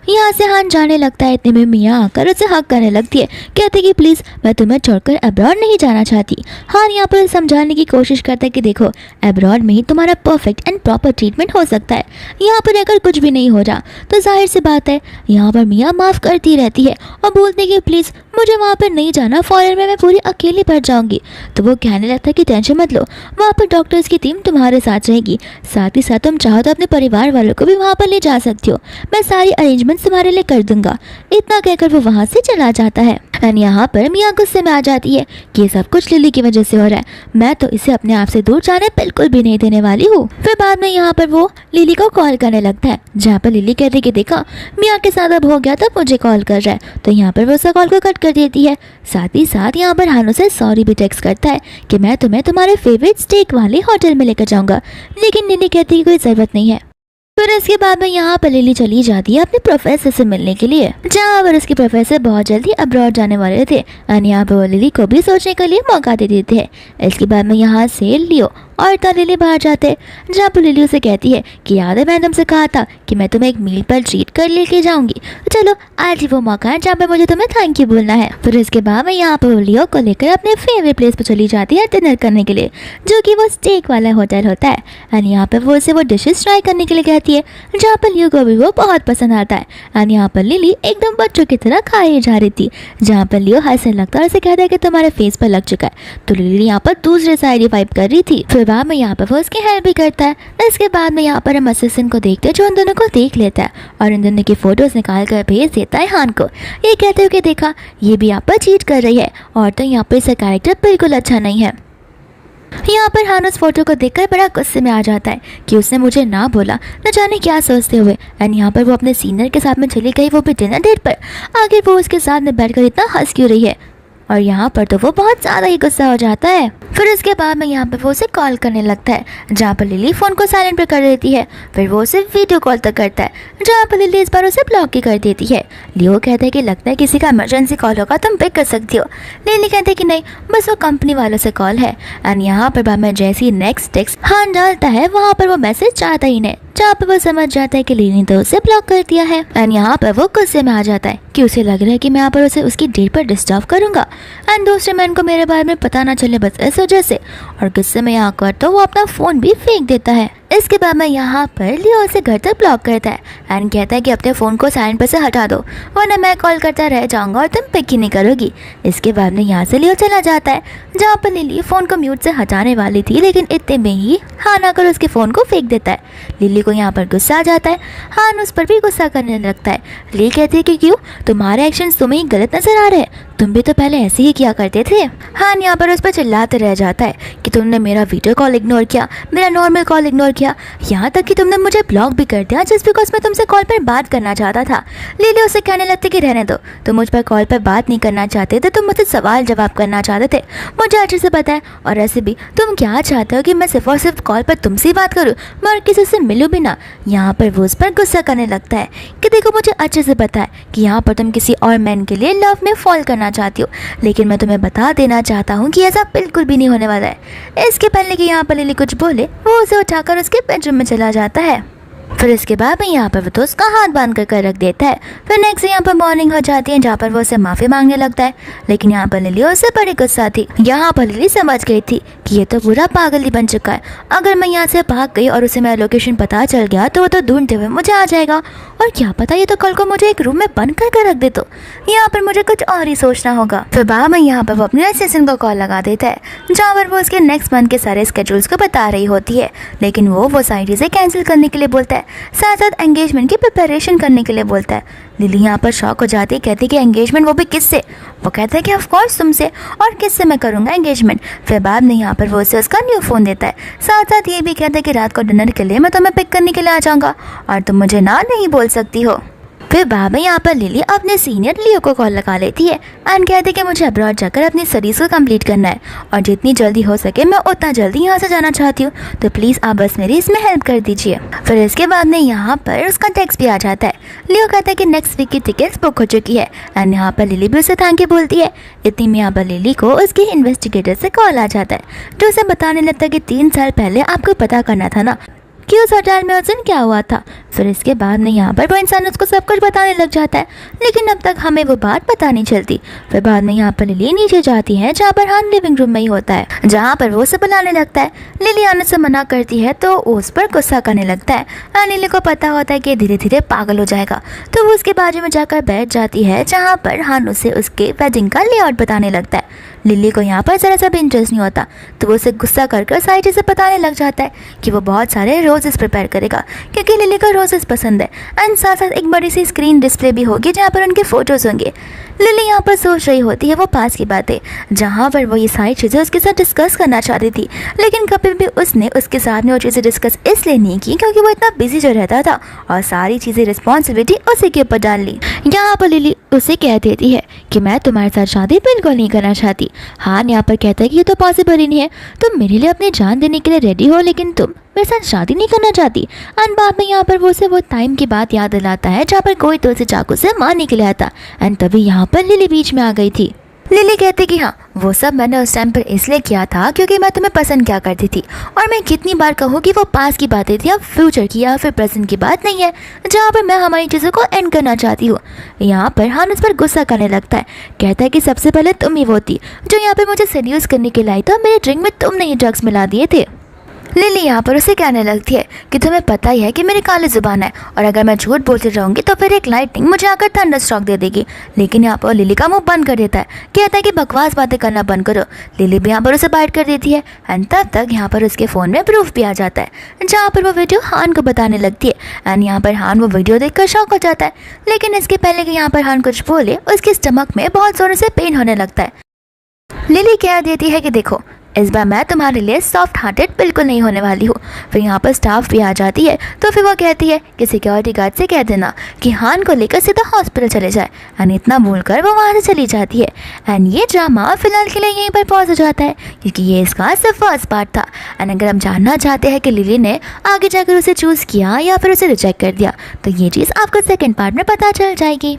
Speaker 1: यहाँ से हान जाने लगता है, इतने में मिया आकर उसे हक करने लगती है, कहते कि प्लीज़ मैं तुम्हें छोड़कर अब्रॉड नहीं जाना चाहती। हान यहाँ पर समझाने की कोशिश करता है कि देखो अब्रॉड में ही तुम्हारा परफेक्ट एंड प्रॉपर ट्रीटमेंट हो सकता है, यहाँ पर अगर कुछ भी नहीं हो रहा तो जाहिर सी बात है यहाँ पर मिया माफ़ करती रहती है और बोलती कि प्लीज़ मुझे वहाँ पर नहीं जाना, फॉरेन में मैं पूरी अकेली पड़ जाऊँगी। तो वो कहने लगता है कि टेंशन मत लो, वहाँ पर डॉक्टर्स की टीम तुम्हारे साथ रहेगी, साथ ही साथ तुम चाहो तो अपने परिवार वालों को भी वहाँ पर ले जा सकती हो, मैं सारी अरेंजमेंट तुम्हारे लिए कर दूंगा। इतना कहकर वो वहाँ से चला जाता है एंड यहाँ पर मिया गुस्से में आ जाती है कि ये सब कुछ लिली की वजह से हो रहा है, मैं तो इसे अपने आप से दूर जाने बिल्कुल भी नहीं देने वाली हूँ। फिर बाद में यहाँ पर वो लिली को कॉल करने लगता है, जहाँ पर लिली कहती कि देखा मिया के साथ अब हो गया तो मुझे कॉल कर रहा है। तो यहाँ पर वो उसका कॉल को कट कर देती है, साथ ही साथ यहाँ पर हानो से सॉरी भी टेक्स्ट करता है कि मैं तुम्हें तुम्हारे फेवरेट स्टेक वाले होटल में लेकर जाऊंगा, लेकिन लिली कहती है कोई ज़रूरत नहीं है। फिर इसके बाद में यहाँ पर लिली चली जाती है अपने प्रोफेसर से मिलने के लिए, जहाँ पर उसके प्रोफेसर बहुत जल्दी अब्रॉड जाने वाले थे और यहाँ पर वो लिली को भी सोचने के लिए मौका दे देते हैं। इसके बाद में यहाँ से लियो और लिली बाहर जाते, जहाँ पर लिली उसे कहती है कि याद है मैंने तुमसे कहा था कि मैं तुम्हें एक मील पर ट्रीट कर लेके जाऊंगी, तो चलो आज ही वो मौका है जहाँ पर मुझे तुम्हें थैंक यू बोलना है। फिर इसके बाद में यहाँ पर लियो को लेकर अपने फेवरेट प्लेस पर चली जाती है डिनर करने के लिए, जो कि वो स्टेक वाला होटल होता है। एंड यहाँ पर वो उसे वो डिशेस ट्राई करने के लिए कहती है, जहाँ पर लियो को भी वो बहुत पसंद आता है। एंड यहाँ पर लिली एकदम बच्चों की तरह खाई जा रही थी, जहाँ पर लियो हंसने लगता है और उसे कहता है कि तुम्हारे फेस पर लग चुका है। तो लिली यहाँ पर दूसरे साइड रिवाइव कर रही थी। फिर बाद में यहाँ पर वो उसकी हेल्प भी करता है। इसके बाद में यहाँ पर हम असिस्टेंट को देखते हैं जो इन दोनों को देख लेता है और इन दोनों की फोटोज निकाल कर भेज देता है हान को। ये कहते हुए कि देखा ये भी यहाँ पर चीट कर रही है और तो यहाँ पर इसका कैरेक्टर बिल्कुल अच्छा नहीं है। यहाँ पर हान उस फोटो को देखकर बड़ा गुस्से में आ जाता है कि उसने मुझे ना बोला, न जाने क्या सोचते हुए। एंड यहाँ पर वो अपने सीनियर के साथ में चली गई, वो भी डिनर डेट पर। आखिर वो उसके साथ में बैठकर इतना हंस क्यों रही है। और यहाँ पर तो वो बहुत ज़्यादा ही गुस्सा हो जाता है। फिर उसके बाद में यहाँ पर वो उसे कॉल करने लगता है, जहाँ पर लिली फ़ोन को साइलेंट पर कर देती है। फिर वो उसे वीडियो कॉल तक करता है, जहाँ पर लिली इस बार उसे ब्लॉक ही कर देती है। लियो कहता है कि लगता है किसी का इमरजेंसी कॉल होगा, तुम पिक कर सकती हो। लिली कहते हैं कि नहीं, बस वो कंपनी वालों से कॉल है। एंड यहाँ पर बाद में जैसी नेक्स्ट टेक्स्ट हान डालता है, वहाँ पर वो मैसेज आता ही नहीं, जहाँ पर वो समझ जाता है कि लिली ने तो उसे ब्लॉक कर दिया है। एंड यहाँ पर वो गुस्से में आ जाता है कि उसे लग रहा है कि मैं यहाँ पर उसे उसकी डेट पर डिस्टर्ब करूंगा एंड दूसरे मैन को मेरे बारे में पता ना चले, बस इस वजह से। और गुस्से में यहाँ कर तो वो अपना फ़ोन भी फेंक देता है। इसके बाद में यहाँ पर लियो उसे घर तक ब्लॉक करता है एंड कहता है कि अपने फ़ोन को साइलेंट पर से हटा दो, वरना मैं कॉल करता रह जाऊंगा और तुम पिक ही नहीं करोगी। इसके बाद में यहाँ से लियो चला जाता है, जहाँ पर लिली फ़ोन को म्यूट से हटाने वाली थी, लेकिन इतने में ही हान आकर उसके फ़ोन को फेंक देता है। लिली को यहाँ पर गुस्सा आ जाता है, हान उस पर भी गुस्सा करने लगता है। लिली कहती है कि क्यों, तुम्हारे एक्शंस तुम्हें ही गलत नजर आ रहे हैं, तुम भी तो पहले ऐसे ही किया करते थे। हान यहाँ पर उस पर चिल्लाते रह जाता है कि तुमने मेरा वीडियो कॉल इग्नोर किया, मेरा नॉर्मल कॉल इग्नोर किया, यहाँ तक कि तुमने मुझे ब्लॉक भी कर दिया जस्ट बिकॉज मैं तुमसे कॉल पर बात करना चाहता था। लिली उसे कहने लगती कि रहने दो, तुम मुझ पर कॉल पर बात नहीं करना चाहते थे, तुम मुझसे सवाल जवाब करना चाहते थे, मुझे अच्छे से पता है। और ऐसे भी तुम क्या चाहते हो कि मैं सिर्फ और सिर्फ कॉल पर तुमसे ही बात करूँ, मैं और किसी से मिलूँ भी ना। यहाँ पर वो उस पर गुस्सा करने लगता है कि देखो मुझे अच्छे से पता है कि यहाँ पर तुम किसी और मैन के लिए लव में फॉल करना चाहती हो, लेकिन मैं तुम्हें बता देना चाहता हूँ कि ऐसा बिल्कुल भी नहीं होने वाला है। इसके पहले कि यहाँ पर लिली कुछ बोले, वो उसे उठाकर उसके बेडरूम में चला जाता है। फिर इसके बाद में यहाँ पर वो तो उसका हाथ बांध कर रख देता है। फिर नेक्स्ट यहाँ पर मॉर्निंग हो जाती है, जहाँ पर वो उसे माफ़ी मांगने लगता है, लेकिन यहाँ पर लिली उससे बड़ी गुस्सा थी। यहाँ पर लिली समझ गई थी कि ये तो पूरा पागल ही बन चुका है, अगर मैं यहाँ से भाग गई और उसे मेरा लोकेशन पता चल गया तो वो तो ढूंढते हुए मुझे आ जाएगा, और क्या पता ये तो कल को मुझे एक रूम में बंद कर रख दे, तो यहाँ पर मुझे कुछ और ही सोचना होगा। फिर बाद में यहाँ पर वो अपने असिस्टेंट को कॉल लगा देता है, जहाँ पर वो उसके नेक्स्ट मंथ के सारे स्केड्यूल्स को बता रही होती है, लेकिन वो सारी चीज़ें कैंसिल करने के लिए बोलता है, साथ साथ एंगेजमेंट की प्रिपरेशन करने के लिए बोलता है। लिली यहाँ पर शॉक हो जाती है, कहती है कि एंगेजमेंट, वो भी किससे? वो कहता है कि ऑफ कोर्स तुमसे, और किससे मैं करूँगा एंगेजमेंट। फिर बाद में यहाँ पर वो उसे उसका न्यू फ़ोन देता है, साथ साथ ये भी कहता है कि रात को डिनर के लिए मैं तुम्हें पिक करने के लिए आ जाऊँगा और तुम मुझे ना नहीं बोल सकती हो। फिर बाद में यहाँ पर लिली अपने सीनियर लियो को कॉल लगा लेती है एंड कहती है कि मुझे अब्रॉड जाकर अपनी स्टडीज़ को कंप्लीट करना है और जितनी जल्दी हो सके मैं उतना जल्दी यहाँ से जाना चाहती हूँ, तो प्लीज़ आप बस मेरी इसमें हेल्प कर दीजिए। फिर इसके बाद में यहाँ पर उसका टेक्स्ट भी आ जाता है। लियो कहता है कि नेक्स्ट वीक की टिकट्स बुक हो चुकी है एंड यहाँ पर लिली भी उसे थैंक यू बोलती है। इतनी में यहाँ पर लिली को उसके इन्वेस्टिगेटर से कॉल आ जाता है, जो उसे बताने लगता है कि 3 साल पहले आपको पता करना था ना कि उस होटल में उस दिन क्या हुआ था। फिर इसके बाद में यहाँ पर वो इंसान उसको सब कुछ बताने लग जाता है, लेकिन अब तक हमें वो बात पता नहीं चलती। फिर बाद में यहाँ पर लिली नीचे जाती है, जहाँ पर हान लिविंग रूम में ही होता है, जहाँ पर वो उसे बुलाने लगता है। लिली आने से मना करती है तो उस पर गुस्सा करने लगता है। लिली को पता होता है कि धीरे धीरे पागल हो जाएगा, तो वो उसके बाजू में जाकर बैठ जाती है, जहाँ पर हान उसे उसके वेडिंग का लेआउट बताने लगता है। लिली को यहाँ पर ज़रा सा भी इंटरेस्ट नहीं होता, तो वो उसे गुस्सा कर सारी चीज़ें बताने लग जाता है कि वो बहुत सारे रोजेस प्रिपेयर करेगा, क्योंकि लिली को रोजेस पसंद है एंड साथ साथ एक बड़ी सी स्क्रीन डिस्प्ले भी होगी जहाँ पर उनके फ़ोटोज़ होंगे। लिली यहाँ पर सोच रही होती है वो पास की बातें, जहाँ पर वो ये सारी चीज़ें उसके साथ डिस्कस करना चाहती थी, लेकिन कभी भी उसने उसके साथ में वो चीज़ें डिस्कस इसलिए नहीं की क्योंकि वो इतना बिजी जो रहता था और सारी चीज़ें रिस्पॉन्सिबिलिटी उसी के ऊपर डाल ली। यहाँ पर लिली उसे कह देती है कि मैं तुम्हारे साथ शादी बिल्कुल नहीं करना चाहती। हान यहाँ पर कहता है कि ये तो पॉसिबल ही नहीं है, तुम मेरे लिए अपनी जान देने के लिए रेडी हो, लेकिन तुम मेरे साथ शादी नहीं करना चाहती। एंड बाद में यहाँ पर वो उसे वो टाइम की बात याद दिलाता है जहाँ पर कोई तो उसे चाकू से मारने के लिए आता, एंड तभी यहाँ पर लिली बीच में आ गई थी। लिली कहती कि हाँ, वो सब मैंने उस टाइम पर इसलिए किया था क्योंकि मैं तुम्हें पसंद क्या करती थी, और मैं कितनी बार कहूँ कि वो पास की बातें थी, अब फ्यूचर की या फिर प्रेजेंट की बात नहीं है, जहाँ पर मैं हमारी चीज़ों को एंड करना चाहती हूँ। यहाँ पर हान उस पर गुस्सा करने लगता है, कहता है कि सबसे पहले तुम ही वो थी जो यहाँ पर मुझे सेड्यूस करने के लिए आई, तो मेरे ड्रिंक में तुमने ही ड्रग्स मिला दिए थे। लिली यहाँ पर उसे कहने लगती है कि तुम्हें पता ही है कि मेरी काली जुबान है, और अगर मैं झूठ बोलती रहूँगी तो फिर एक लाइटनिंग मुझे आकर थंडर स्ट्रोक दे देगी। लेकिन यहाँ पर लिली का मुंह बंद कर देता है, कहता है कि बकवास बातें करना बंद करो। लिली भी यहाँ पर उसे बाइट कर देती है एंड तब तक यहाँ पर उसके फ़ोन में प्रूफ भी आ जाता है, जहाँ पर वो वीडियो हान को बताने लगती है एंड यहाँ पर हान वो वीडियो देखकर शॉक हो जाता है। लेकिन इसके पहले कि यहाँ पर हान कुछ बोले, उसके स्टमक में बहुत जोरों से पेन होने लगता है। लिली कह देती है कि देखो, इस बार मैं तुम्हारे लिए सॉफ्ट हार्टेड बिल्कुल नहीं होने वाली हूँ। फिर यहाँ पर स्टाफ भी आ जाती है तो फिर वो कहती है कि सिक्योरिटी गार्ड से कह देना कि हान को लेकर सीधा हॉस्पिटल चले जाए। एंड इतना बोलकर वो वहाँ से चली जाती है। एंड ये ड्रामा फिलहाल के लिए यहीं पर पॉज हो जाता है क्योंकि ये इसका सिर्फ फर्स्ट पार्ट था। एंड अगर हम जानना चाहते हैं कि लिली ने आगे जाकर उसे चूज़ किया या फिर उसे रिजेक्ट कर दिया तो ये चीज़ आपको सेकेंड पार्ट में पता चल जाएगी।